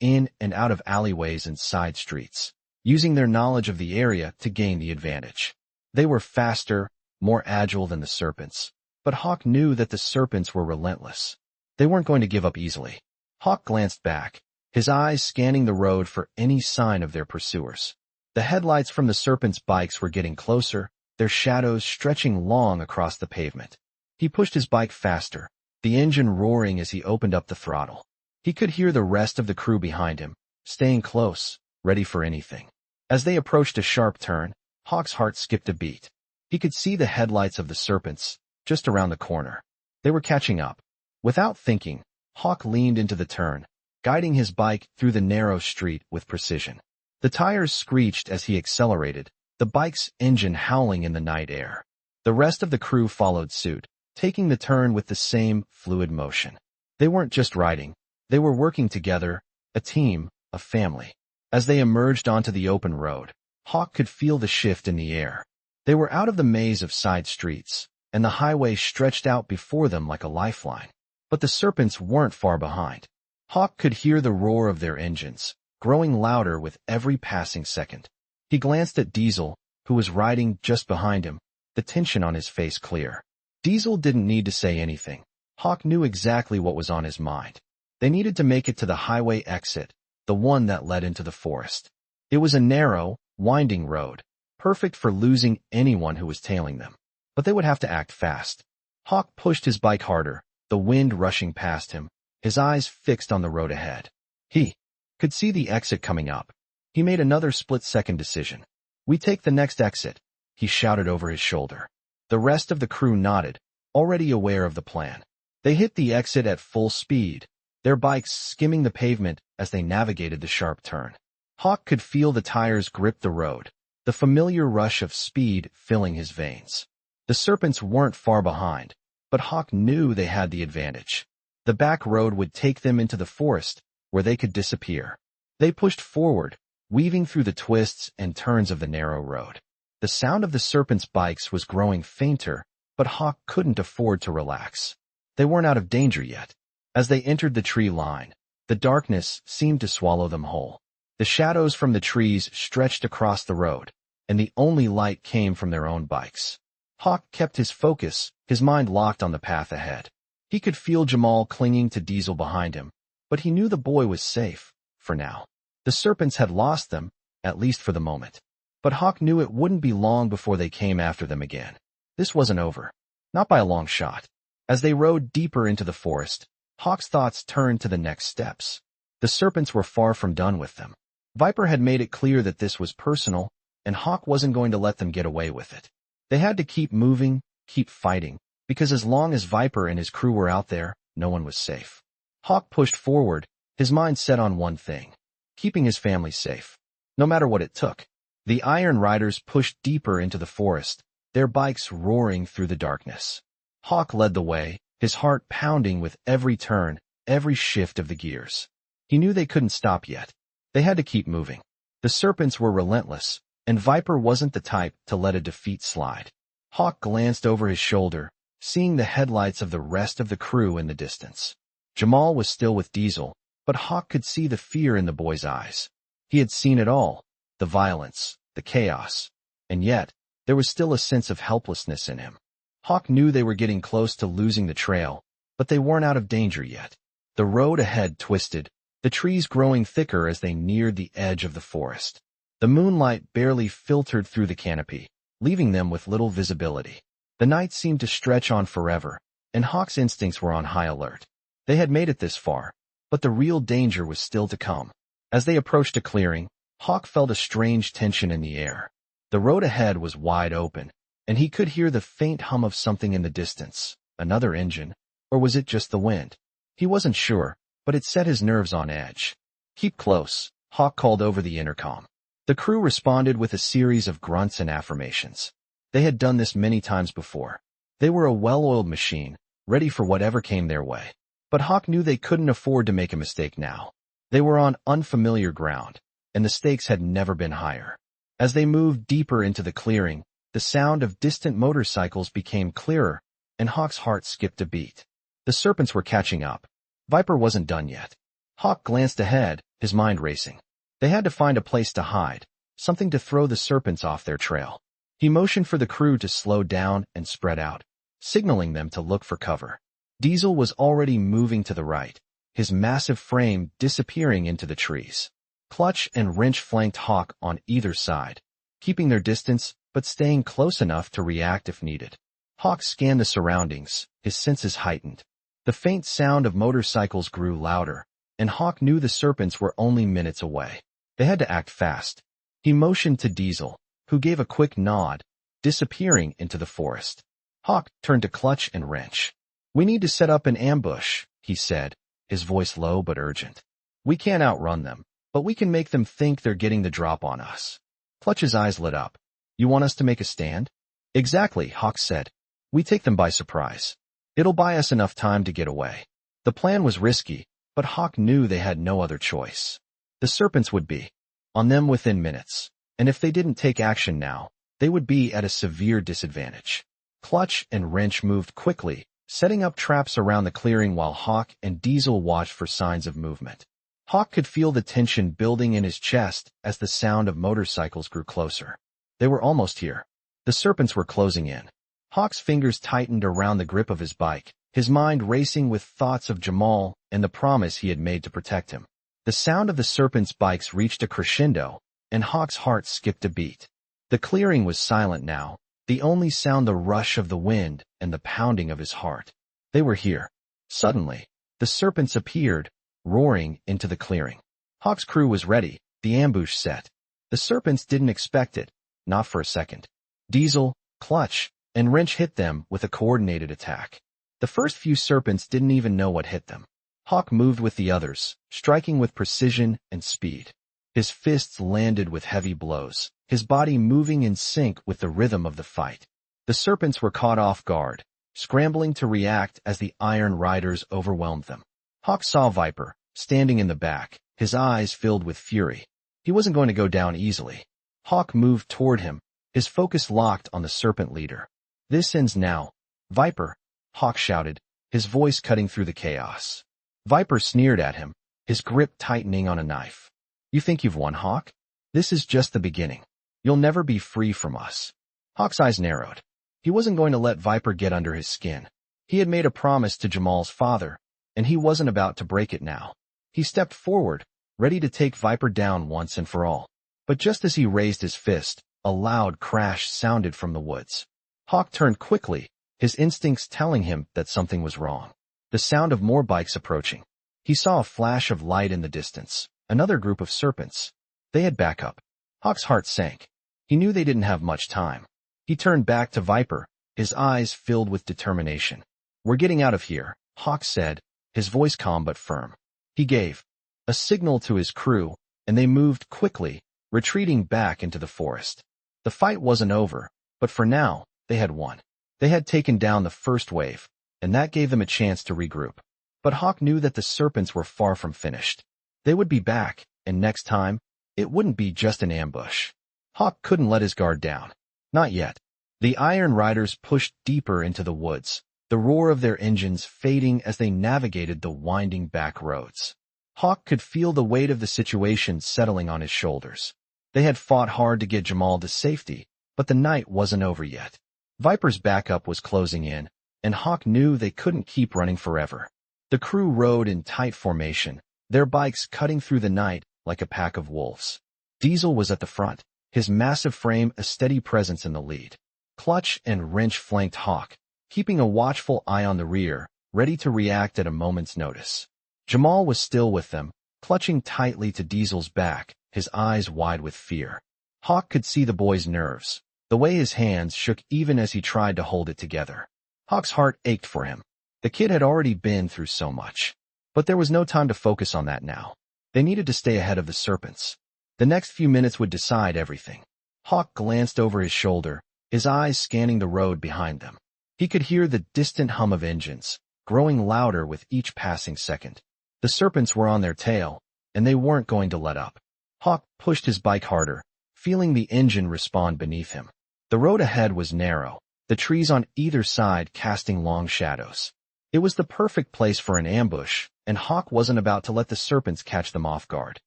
in and out of alleyways and side streets, using their knowledge of the area to gain the advantage. They were faster, more agile than the Serpents, but Hawk knew that the Serpents were relentless. They weren't going to give up easily. Hawk glanced back, his eyes scanning the road for any sign of their pursuers. The headlights from the Serpents' bikes were getting closer, their shadows stretching long across the pavement. He pushed his bike faster, the engine roaring as he opened up the throttle. He could hear the rest of the crew behind him, staying close, ready for anything. As they approached a sharp turn, Hawk's heart skipped a beat. He could see the headlights of the Serpents just around the corner. They were catching up. Without thinking, Hawk leaned into the turn, guiding his bike through the narrow street with precision. The tires screeched as he accelerated, the bike's engine howling in the night air. The rest of the crew followed suit, taking the turn with the same fluid motion. They weren't just riding, they were working together, a team, a family. As they emerged onto the open road, Hawk could feel the shift in the air. They were out of the maze of side streets, and the highway stretched out before them like a lifeline. But the Serpents weren't far behind. Hawk could hear the roar of their engines, growing louder with every passing second. He glanced at Diesel, who was riding just behind him, the tension on his face clear. Diesel didn't need to say anything. Hawk knew exactly what was on his mind. They needed to make it to the highway exit, the one that led into the forest. It was a narrow, winding road, perfect for losing anyone who was tailing them. But they would have to act fast. Hawk pushed his bike harder, the wind rushing past him, his eyes fixed on the road ahead. He could see the exit coming up. He made another split-second decision. We take the next exit, he shouted over his shoulder. The rest of the crew nodded, already aware of the plan. They hit the exit at full speed, their bikes skimming the pavement as they navigated the sharp turn. Hawk could feel the tires grip the road, the familiar rush of speed filling his veins. The Serpents weren't far behind, but Hawk knew they had the advantage. The back road would take them into the forest, where they could disappear. They pushed forward, weaving through the twists and turns of the narrow road. The sound of the Serpents' bikes was growing fainter, but Hawk couldn't afford to relax. They weren't out of danger yet. As they entered the tree line, the darkness seemed to swallow them whole. The shadows from the trees stretched across the road, and the only light came from their own bikes. Hawk kept his focus, his mind locked on the path ahead. He could feel Jamal clinging to Diesel behind him, but he knew the boy was safe, for now. The Serpents had lost them, at least for the moment. But Hawk knew it wouldn't be long before they came after them again. This wasn't over. Not by a long shot. As they rode deeper into the forest, Hawk's thoughts turned to the next steps. The Serpents were far from done with them. Viper had made it clear that this was personal, and Hawk wasn't going to let them get away with it. They had to keep moving, keep fighting, because as long as Viper and his crew were out there, no one was safe. Hawk pushed forward, his mind set on one thing: keeping his family safe. No matter what it took. The Iron Riders pushed deeper into the forest, their bikes roaring through the darkness. Hawk led the way, his heart pounding with every turn, every shift of the gears. He knew they couldn't stop yet. They had to keep moving. The Serpents were relentless, and Viper wasn't the type to let a defeat slide. Hawk glanced over his shoulder, seeing the headlights of the rest of the crew in the distance. Jamal was still with Diesel, but Hawk could see the fear in the boy's eyes. He had seen it all, the violence, the chaos, and yet, there was still a sense of helplessness in him. Hawk knew they were getting close to losing the trail, but they weren't out of danger yet. The road ahead twisted, the trees growing thicker as they neared the edge of the forest. The moonlight barely filtered through the canopy, leaving them with little visibility. The night seemed to stretch on forever, and Hawk's instincts were on high alert. They had made it this far, but the real danger was still to come. As they approached a clearing, Hawk felt a strange tension in the air. The road ahead was wide open, and he could hear the faint hum of something in the distance. Another engine, or was it just the wind? He wasn't sure, but it set his nerves on edge. "Keep close," Hawk called over the intercom. The crew responded with a series of grunts and affirmations. They had done this many times before. They were a well-oiled machine, ready for whatever came their way. But Hawk knew they couldn't afford to make a mistake now. They were on unfamiliar ground, and the stakes had never been higher. As they moved deeper into the clearing, the sound of distant motorcycles became clearer, and Hawk's heart skipped a beat. The Serpents were catching up. Viper wasn't done yet. Hawk glanced ahead, his mind racing. They had to find a place to hide, something to throw the Serpents off their trail. He motioned for the crew to slow down and spread out, signaling them to look for cover. Diesel was already moving to the right, his massive frame disappearing into the trees. Clutch and Wrench flanked Hawk on either side, keeping their distance but staying close enough to react if needed. Hawk scanned the surroundings, his senses heightened. The faint sound of motorcycles grew louder, and Hawk knew the Serpents were only minutes away. They had to act fast. He motioned to Diesel, who gave a quick nod, disappearing into the forest. Hawk turned to Clutch and Wrench. "We need to set up an ambush," he said, his voice low but urgent. "We can't outrun them, but we can make them think they're getting the drop on us." Clutch's eyes lit up. "You want us to make a stand?" "Exactly," Hawk said. "We take them by surprise. It'll buy us enough time to get away." The plan was risky, but Hawk knew they had no other choice. The Serpents would be on them within minutes, and if they didn't take action now, they would be at a severe disadvantage. Clutch and Wrench moved quickly, setting up traps around the clearing while Hawk and Diesel watched for signs of movement. Hawk could feel the tension building in his chest as the sound of motorcycles grew closer. They were almost here. The Serpents were closing in. Hawk's fingers tightened around the grip of his bike, his mind racing with thoughts of Jamal and the promise he had made to protect him. The sound of the Serpents' bikes reached a crescendo, and Hawk's heart skipped a beat. The clearing was silent now, the only sound the rush of the wind and the pounding of his heart. They were here. Suddenly, the Serpents appeared, roaring into the clearing. Hawk's crew was ready, the ambush set. The Serpents didn't expect it, not for a second. Diesel, Clutch, and Wrench hit them with a coordinated attack. The first few Serpents didn't even know what hit them. Hawk moved with the others, striking with precision and speed. His fists landed with heavy blows, his body moving in sync with the rhythm of the fight. The Serpents were caught off guard, scrambling to react as the Iron Riders overwhelmed them. Hawk saw Viper, standing in the back, his eyes filled with fury. He wasn't going to go down easily. Hawk moved toward him, his focus locked on the Serpent leader. "This ends now, Viper," Hawk shouted, his voice cutting through the chaos. Viper sneered at him, his grip tightening on a knife. "You think you've won, Hawk? This is just the beginning. You'll never be free from us." Hawk's eyes narrowed. He wasn't going to let Viper get under his skin. He had made a promise to Jamal's father, and he wasn't about to break it now. He stepped forward, ready to take Viper down once and for all. But just as he raised his fist, a loud crash sounded from the woods. Hawk turned quickly, his instincts telling him that something was wrong. The sound of more bikes approaching. He saw a flash of light in the distance, another group of Serpents. They had backup. Hawk's heart sank. He knew they didn't have much time. He turned back to Viper, his eyes filled with determination. "We're getting out of here," Hawk said, his voice calm but firm. He gave a signal to his crew, and they moved quickly, retreating back into the forest. The fight wasn't over, but for now, they had won. They had taken down the first wave, and that gave them a chance to regroup. But Hawk knew that the Serpents were far from finished. They would be back, and next time, it wouldn't be just an ambush. Hawk couldn't let his guard down. Not yet. The Iron Riders pushed deeper into the woods, the roar of their engines fading as they navigated the winding back roads. Hawk could feel the weight of the situation settling on his shoulders. They had fought hard to get Jamal to safety, but the night wasn't over yet. Viper's backup was closing in, and Hawk knew they couldn't keep running forever. The crew rode in tight formation, their bikes cutting through the night like a pack of wolves. Diesel was at the front, his massive frame a steady presence in the lead. Clutch and Wrench flanked Hawk, keeping a watchful eye on the rear, ready to react at a moment's notice. Jamal was still with them, clutching tightly to Diesel's back, his eyes wide with fear. Hawk could see the boy's nerves, the way his hands shook even as he tried to hold it together. Hawk's heart ached for him. The kid had already been through so much. But there was no time to focus on that now. They needed to stay ahead of the Serpents. The next few minutes would decide everything. Hawk glanced over his shoulder, his eyes scanning the road behind them. He could hear the distant hum of engines, growing louder with each passing second. The Serpents were on their tail, and they weren't going to let up. Hawk pushed his bike harder, feeling the engine respond beneath him. The road ahead was narrow, the trees on either side casting long shadows. It was the perfect place for an ambush, and Hawk wasn't about to let the Serpents catch them off guard.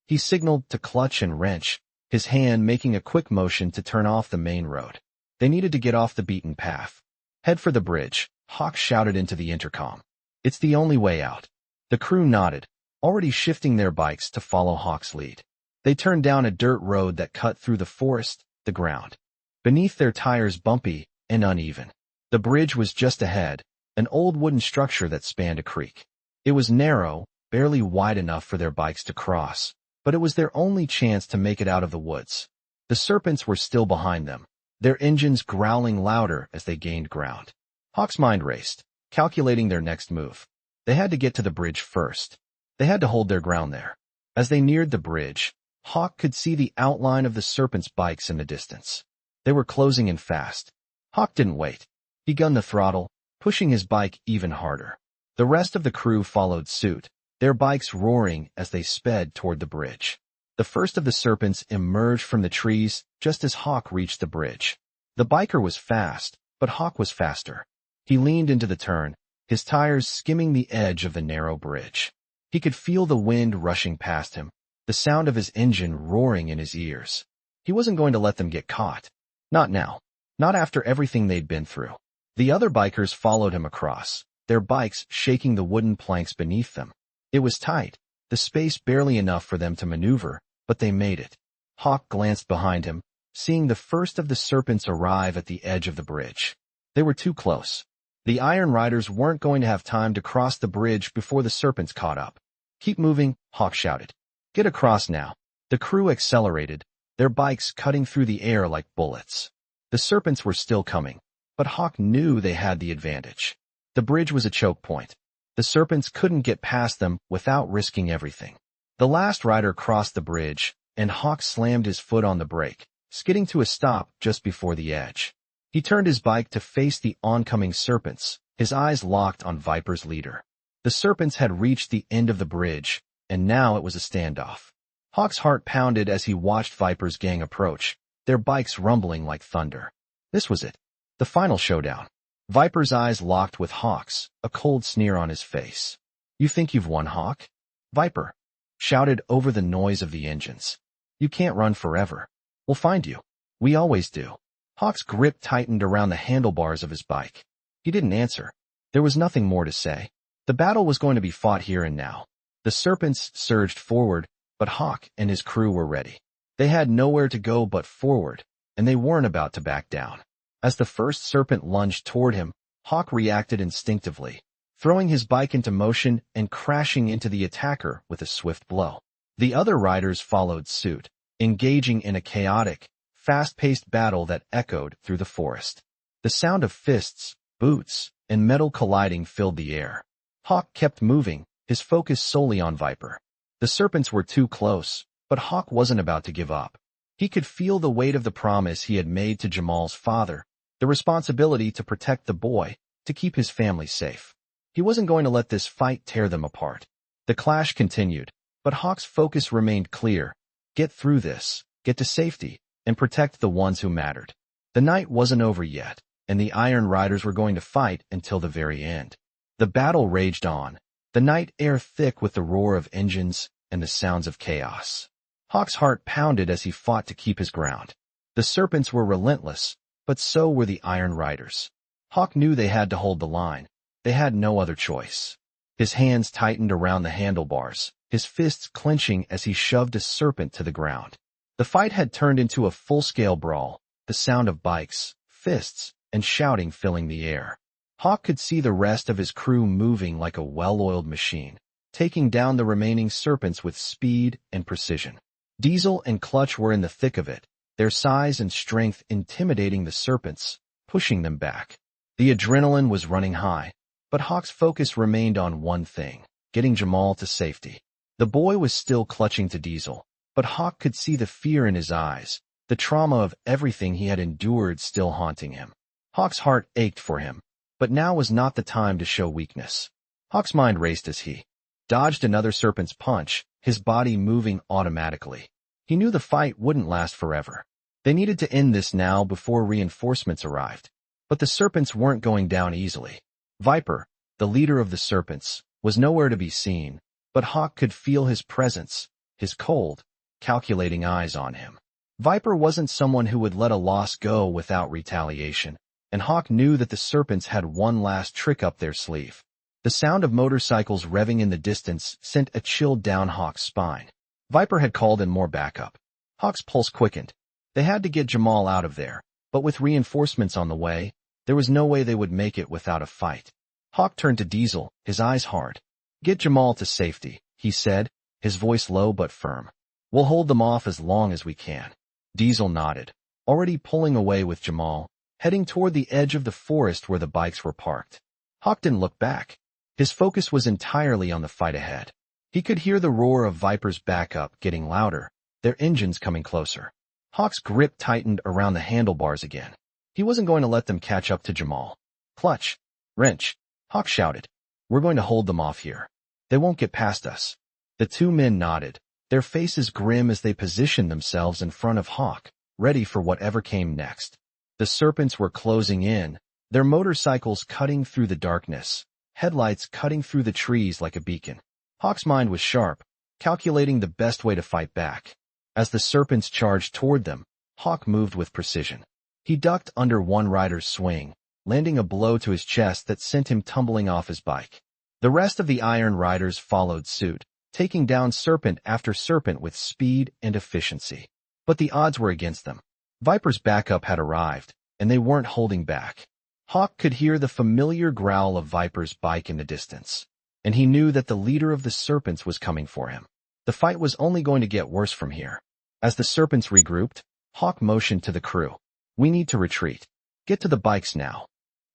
He signaled to clutch and wrench, his hand making a quick motion to turn off the main road. They needed to get off the beaten path. Head for the bridge, Hawk shouted into the intercom. It's the only way out. The crew nodded, already shifting their bikes to follow Hawk's lead. They turned down a dirt road that cut through the forest, the ground. Beneath their tires bumpy and uneven. The bridge was just ahead, an old wooden structure that spanned a creek. It was narrow, barely wide enough for their bikes to cross, but it was their only chance to make it out of the woods. The Serpents were still behind them, their engines growling louder as they gained ground. Hawk's mind raced, calculating their next move. They had to get to the bridge first. They had to hold their ground there. As they neared the bridge, Hawk could see the outline of the Serpents' bikes in the distance. They were closing in fast. Hawk didn't wait. He gunned the throttle, pushing his bike even harder. The rest of the crew followed suit, their bikes roaring as they sped toward the bridge. The first of the Serpents emerged from the trees just as Hawk reached the bridge. The biker was fast, but Hawk was faster. He leaned into the turn, his tires skimming the edge of the narrow bridge. He could feel the wind rushing past him, the sound of his engine roaring in his ears. He wasn't going to let them get caught. Not now. Not after everything they'd been through. The other bikers followed him across, their bikes shaking the wooden planks beneath them. It was tight, the space barely enough for them to maneuver, but they made it. Hawk glanced behind him, seeing the first of the Serpents arrive at the edge of the bridge. They were too close. The Iron Riders weren't going to have time to cross the bridge before the Serpents caught up. Keep moving, Hawk shouted. Get across now. The crew accelerated, their bikes cutting through the air like bullets. The Serpents were still coming, but Hawk knew they had the advantage. The bridge was a choke point. The Serpents couldn't get past them without risking everything. The last rider crossed the bridge, and Hawk slammed his foot on the brake, skidding to a stop just before the edge. He turned his bike to face the oncoming Serpents, his eyes locked on Viper's leader. The Serpents had reached the end of the bridge, and now it was a standoff. Hawk's heart pounded as he watched Viper's gang approach, their bikes rumbling like thunder. This was it. The final showdown. Viper's eyes locked with Hawk's, a cold sneer on his face. You think you've won, Hawk? Viper shouted over the noise of the engines. You can't run forever. We'll find you. We always do. Hawk's grip tightened around the handlebars of his bike. He didn't answer. There was nothing more to say. The battle was going to be fought here and now. The Serpents surged forward, but Hawk and his crew were ready. They had nowhere to go but forward, and they weren't about to back down. As the first Serpent lunged toward him, Hawk reacted instinctively, throwing his bike into motion and crashing into the attacker with a swift blow. The other riders followed suit, engaging in a chaotic, fast-paced battle that echoed through the forest. The sound of fists, boots, and metal colliding filled the air. Hawk kept moving, his focus solely on Viper. The Serpents were too close, but Hawk wasn't about to give up. He could feel the weight of the promise he had made to Jamal's father, the responsibility to protect the boy, to keep his family safe. He wasn't going to let this fight tear them apart. The clash continued, but Hawk's focus remained clear. Get through this, get to safety, and protect the ones who mattered. The night wasn't over yet, and the Iron Riders were going to fight until the very end. The battle raged on, the night air thick with the roar of engines and the sounds of chaos. Hawk's heart pounded as he fought to keep his ground. The Serpents were relentless, but so were the Iron Riders. Hawk knew they had to hold the line. They had no other choice. His hands tightened around the handlebars, his fists clenching as he shoved a Serpent to the ground. The fight had turned into a full-scale brawl, the sound of bikes, fists, and shouting filling the air. Hawk could see the rest of his crew moving like a well-oiled machine, taking down the remaining Serpents with speed and precision. Diesel and Clutch were in the thick of it, their size and strength intimidating the serpents, pushing them back. The adrenaline was running high, but Hawk's focus remained on one thing: getting Jamal to safety. The boy was still clutching to Diesel, but Hawk could see the fear in his eyes, the trauma of everything he had endured still haunting him. Hawk's heart ached for him, but now was not the time to show weakness. Hawk's mind raced as he dodged another serpent's punch, his body moving automatically. He knew the fight wouldn't last forever. They needed to end this now before reinforcements arrived. But the serpents weren't going down easily. Viper, the leader of the serpents, was nowhere to be seen, but Hawk could feel his presence, his cold, calculating eyes on him. Viper wasn't someone who would let a loss go without retaliation, and Hawk knew that the serpents had one last trick up their sleeve. The sound of motorcycles revving in the distance sent a chill down Hawk's spine. Viper had called in more backup. Hawk's pulse quickened. They had to get Jamal out of there, but with reinforcements on the way, there was no way they would make it without a fight. Hawk turned to Diesel, his eyes hard. "Get Jamal to safety," he said, his voice low but firm. "We'll hold them off as long as we can." Diesel nodded, already pulling away with Jamal, heading toward the edge of the forest where the bikes were parked. Hawk didn't look back. His focus was entirely on the fight ahead. He could hear the roar of Viper's backup getting louder, their engines coming closer. Hawk's grip tightened around the handlebars again. He wasn't going to let them catch up to Jamal. "Clutch! Wrench!" Hawk shouted. "We're going to hold them off here. They won't get past us." The two men nodded, their faces grim as they positioned themselves in front of Hawk, ready for whatever came next. The serpents were closing in, their motorcycles cutting through the darkness, headlights cutting through the trees like a beacon. Hawk's mind was sharp, calculating the best way to fight back. As the serpents charged toward them, Hawk moved with precision. He ducked under one rider's swing, landing a blow to his chest that sent him tumbling off his bike. The rest of the Iron Riders followed suit, taking down serpent after serpent with speed and efficiency. But the odds were against them. Viper's backup had arrived, and they weren't holding back. Hawk could hear the familiar growl of Viper's bike in the distance, and he knew that the leader of the serpents was coming for him. The fight was only going to get worse from here. As the serpents regrouped, Hawk motioned to the crew. "We need to retreat. Get to the bikes now."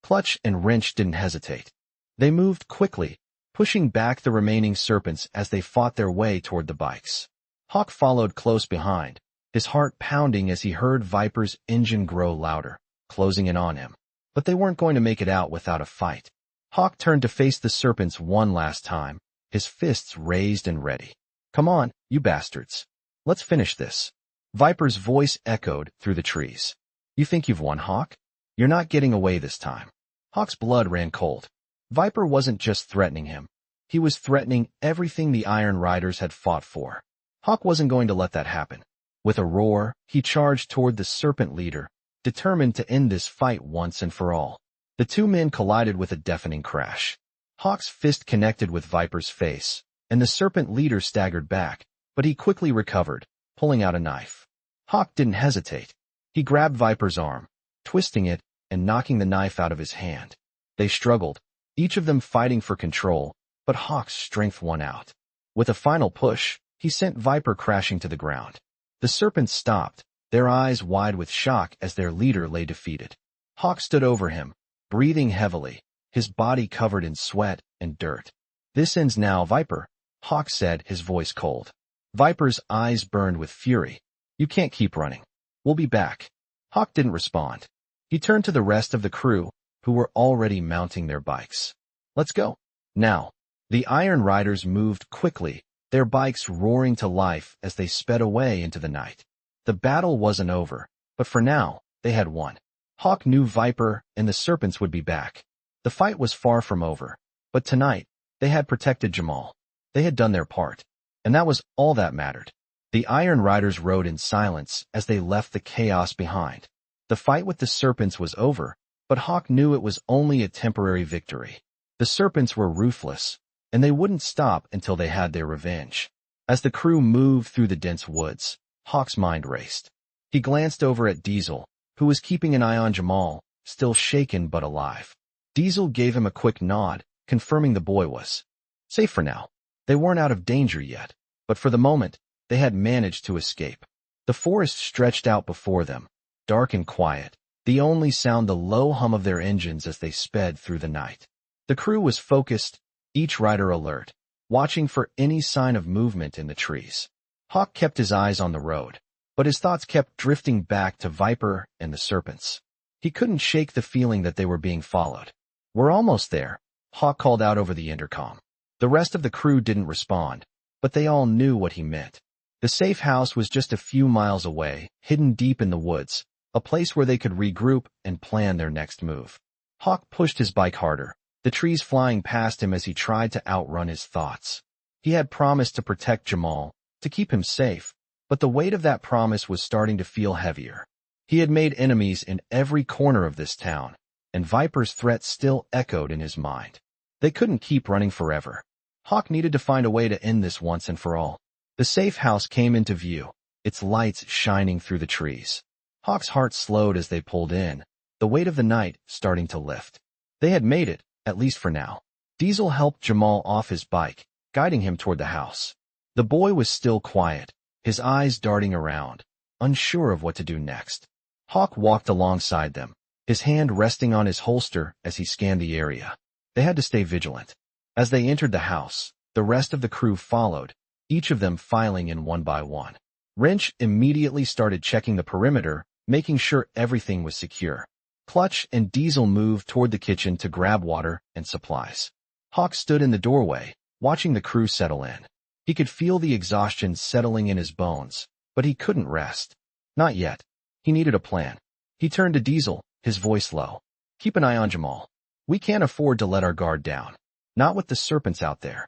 Clutch and Wrench didn't hesitate. They moved quickly, pushing back the remaining serpents as they fought their way toward the bikes. Hawk followed close behind, his heart pounding as he heard Viper's engine grow louder, closing in on him. But they weren't going to make it out without a fight. Hawk turned to face the serpents one last time, his fists raised and ready. "Come on, you bastards. Let's finish this." Viper's voice echoed through the trees. "You think you've won, Hawk? You're not getting away this time." Hawk's blood ran cold. Viper wasn't just threatening him. He was threatening everything the Iron Riders had fought for. Hawk wasn't going to let that happen. With a roar, he charged toward the serpent leader, determined to end this fight once and for all. The two men collided with a deafening crash. Hawk's fist connected with Viper's face, and the serpent leader staggered back, but he quickly recovered, pulling out a knife. Hawk didn't hesitate. He grabbed Viper's arm, twisting it and knocking the knife out of his hand. They struggled, each of them fighting for control, but Hawk's strength won out. With a final push, he sent Viper crashing to the ground. The serpents stopped, their eyes wide with shock as their leader lay defeated. Hawk stood over him, breathing heavily, his body covered in sweat and dirt. "This ends now, Viper," Hawk said, his voice cold. Viper's eyes burned with fury. "You can't keep running. We'll be back." Hawk didn't respond. He turned to the rest of the crew, who were already mounting their bikes. "Let's go." Now, the Iron Riders moved quickly, their bikes roaring to life as they sped away into the night. The battle wasn't over, but for now, they had won. Hawk knew Viper and the serpents would be back. The fight was far from over, but tonight, they had protected Jamal. They had done their part, and that was all that mattered. The Iron Riders rode in silence as they left the chaos behind. The fight with the serpents was over, but Hawk knew it was only a temporary victory. The serpents were ruthless, and they wouldn't stop until they had their revenge. As the crew moved through the dense woods, Hawk's mind raced. He glanced over at Diesel, who was keeping an eye on Jamal, still shaken but alive. Diesel gave him a quick nod, confirming the boy was safe for now. They weren't out of danger yet, but for the moment, they had managed to escape. The forest stretched out before them, dark and quiet, the only sound the low hum of their engines as they sped through the night. The crew was focused, each rider alert, watching for any sign of movement in the trees. Hawk kept his eyes on the road, but his thoughts kept drifting back to Viper and the Serpents. He couldn't shake the feeling that they were being followed. "We're almost there," Hawk called out over the intercom. The rest of the crew didn't respond, but they all knew what he meant. The safe house was just a few miles away, hidden deep in the woods, a place where they could regroup and plan their next move. Hawk pushed his bike harder, the trees flying past him as he tried to outrun his thoughts. He had promised to protect Jamal, to keep him safe, but the weight of that promise was starting to feel heavier. He had made enemies in every corner of this town, and Viper's threat still echoed in his mind. They couldn't keep running forever. Hawk needed to find a way to end this once and for all. The safe house came into view, its lights shining through the trees. Hawk's heart slowed as they pulled in, the weight of the night starting to lift. They had made it, at least for now. Diesel helped Jamal off his bike, guiding him toward the house. The boy was still quiet, his eyes darting around, unsure of what to do next. Hawk walked alongside them, his hand resting on his holster as he scanned the area. They had to stay vigilant. As they entered the house, the rest of the crew followed, each of them filing in one by one. Wrench immediately started checking the perimeter, making sure everything was secure. Clutch and Diesel moved toward the kitchen to grab water and supplies. Hawk stood in the doorway, watching the crew settle in. He could feel the exhaustion settling in his bones, but he couldn't rest. Not yet. He needed a plan. He turned to Diesel, his voice low. "Keep an eye on Jamal. We can't afford to let our guard down. Not with the Serpents out there."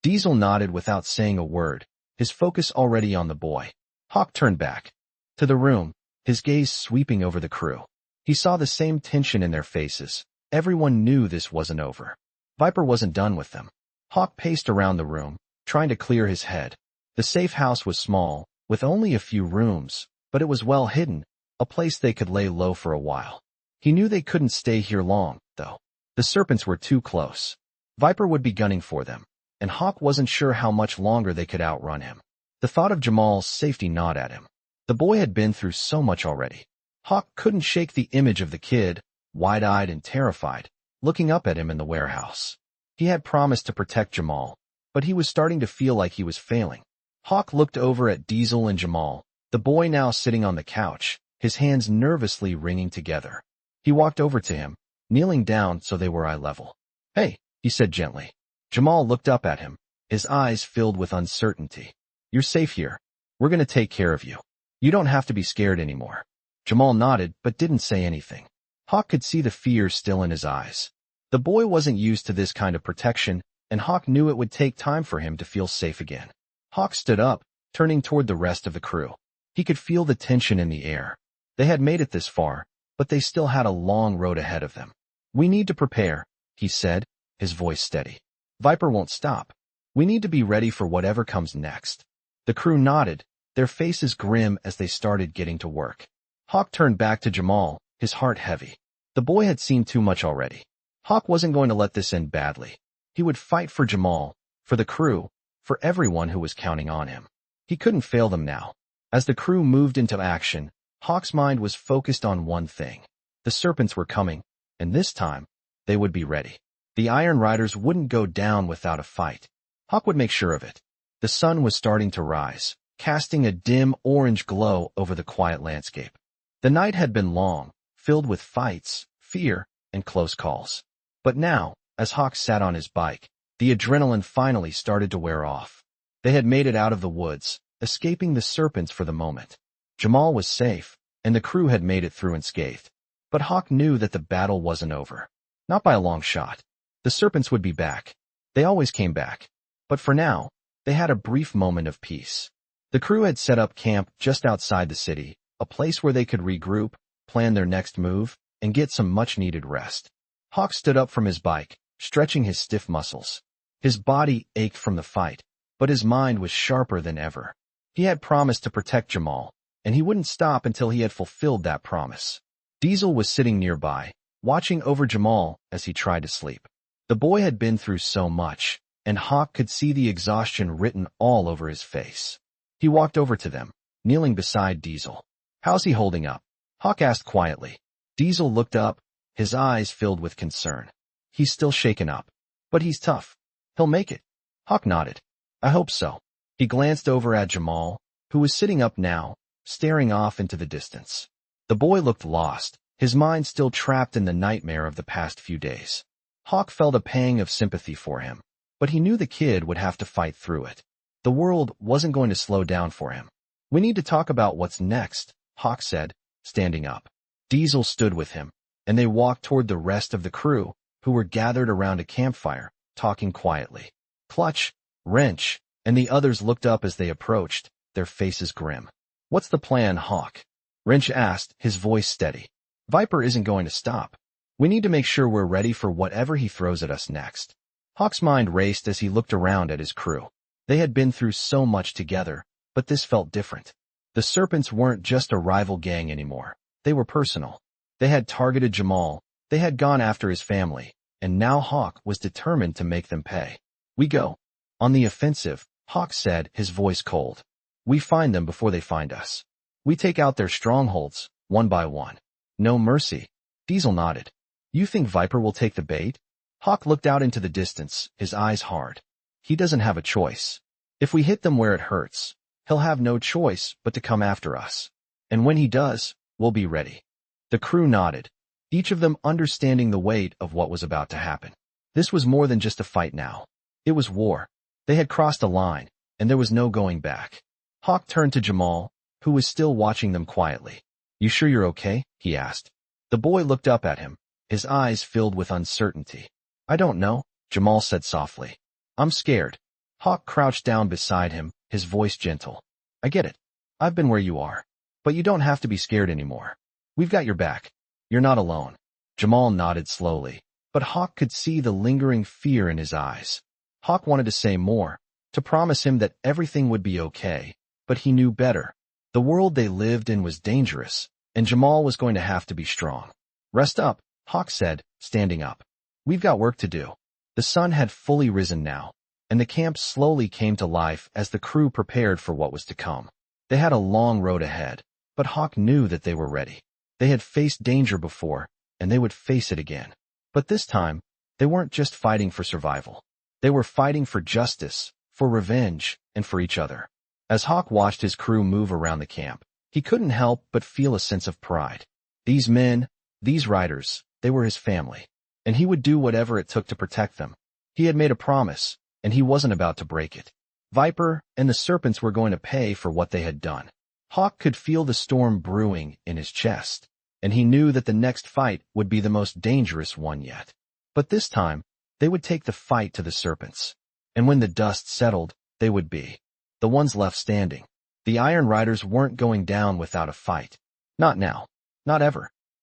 Diesel nodded without saying a word, his focus already on the boy. Hawk turned back to the room, his gaze sweeping over the crew. He saw the same tension in their faces. Everyone knew this wasn't over. Viper wasn't done with them. Hawk paced around the room, trying to clear his head. The safe house was small, with only a few rooms, but it was well hidden, a place they could lay low for a while. He knew they couldn't stay here long, though. The Serpents were too close. Viper would be gunning for them, and Hawk wasn't sure how much longer they could outrun him. The thought of Jamal's safety gnawed at him. The boy had been through so much already. Hawk couldn't shake the image of the kid, wide-eyed and terrified, looking up at him in the warehouse. He had promised to protect Jamal, but he was starting to feel like he was failing. Hawk looked over at Diesel and Jamal, the boy now sitting on the couch, his hands nervously wringing together. He walked over to him, kneeling down so they were eye level. "Hey," he said gently. Jamal looked up at him, his eyes filled with uncertainty. "You're safe here. We're going to take care of you. You don't have to be scared anymore." Jamal nodded but didn't say anything. Hawk could see the fear still in his eyes. The boy wasn't used to this kind of protection, and Hawk knew it would take time for him to feel safe again. Hawk stood up, turning toward the rest of the crew. He could feel the tension in the air. They had made it this far, but they still had a long road ahead of them. "We need to prepare," he said, his voice steady. "Viper won't stop. We need to be ready for whatever comes next." The crew nodded, their faces grim as they started getting to work. Hawk turned back to Jamal, his heart heavy. The boy had seen too much already. Hawk wasn't going to let this end badly. He would fight for Jamal, for the crew, for everyone who was counting on him. He couldn't fail them now. As the crew moved into action, Hawk's mind was focused on one thing. The Serpents were coming, and this time, they would be ready. The Iron Riders wouldn't go down without a fight. Hawk would make sure of it. The sun was starting to rise, casting a dim orange glow over the quiet landscape. The night had been long, filled with fights, fear, and close calls. But now, as Hawk sat on his bike, the adrenaline finally started to wear off. They had made it out of the woods, escaping the Serpents for the moment. Jamal was safe, and the crew had made it through unscathed. But Hawk knew that the battle wasn't over. Not by a long shot. The Serpents would be back. They always came back. But for now, they had a brief moment of peace. The crew had set up camp just outside the city, a place where they could regroup, plan their next move, and get some much-needed rest. Hawk stood up from his bike, stretching his stiff muscles. His body ached from the fight, but his mind was sharper than ever. He had promised to protect Jamal, and he wouldn't stop until he had fulfilled that promise. Diesel was sitting nearby, watching over Jamal as he tried to sleep. The boy had been through so much, and Hawk could see the exhaustion written all over his face. He walked over to them, kneeling beside Diesel. "How's he holding up?" Hawk asked quietly. Diesel looked up, his eyes filled with concern. "He's still shaken up. But he's tough. He'll make it." Hawk nodded. "I hope so." He glanced over at Jamal, who was sitting up now, staring off into the distance. The boy looked lost, his mind still trapped in the nightmare of the past few days. Hawk felt a pang of sympathy for him, but he knew the kid would have to fight through it. The world wasn't going to slow down for him. "We need to talk about what's next," Hawk said, standing up. Diesel stood with him, and they walked toward the rest of the crew, who were gathered around a campfire, talking quietly. Clutch, Wrench, and the others looked up as they approached, their faces grim. "What's the plan, Hawk?" Wrench asked, his voice steady. "Viper isn't going to stop. We need to make sure we're ready for whatever he throws at us next." Hawk's mind raced as he looked around at his crew. They had been through so much together, but this felt different. The Serpents weren't just a rival gang anymore. They were personal. They had targeted Jamal, they had gone after his family, and now Hawk was determined to make them pay. "We go on the offensive," Hawk said, his voice cold. "We find them before they find us. We take out their strongholds, one by one. No mercy." Diesel nodded. "You think Viper will take the bait?" Hawk looked out into the distance, his eyes hard. "He doesn't have a choice. If we hit them where it hurts, he'll have no choice but to come after us. And when he does, we'll be ready." The crew nodded, each of them understanding the weight of what was about to happen. This was more than just a fight now. It was war. They had crossed a line, and there was no going back. Hawk turned to Jamal, who was still watching them quietly. "You sure you're okay?" he asked. The boy looked up at him, his eyes filled with uncertainty. "I don't know," Jamal said softly. "I'm scared." Hawk crouched down beside him, his voice gentle. "I get it. I've been where you are. But you don't have to be scared anymore. We've got your back. You're not alone." Jamal nodded slowly, but Hawk could see the lingering fear in his eyes. Hawk wanted to say more, to promise him that everything would be okay, but he knew better. The world they lived in was dangerous, and Jamal was going to have to be strong. "Rest up," Hawk said, standing up. "We've got work to do." The sun had fully risen now, and the camp slowly came to life as the crew prepared for what was to come. They had a long road ahead, but Hawk knew that they were ready. They had faced danger before, and they would face it again. But this time, they weren't just fighting for survival. They were fighting for justice, for revenge, and for each other. As Hawk watched his crew move around the camp, he couldn't help but feel a sense of pride. These men, these riders, they were his family, and he would do whatever it took to protect them. He had made a promise, and he wasn't about to break it. Viper and the Serpents were going to pay for what they had done. Hawk could feel the storm brewing in his chest, and he knew that the next fight would be the most dangerous one yet. But this time, they would take the fight to the Serpents. And when the dust settled, they would be the ones left standing. The Iron Riders weren't going down without a fight. Not now. Not ever.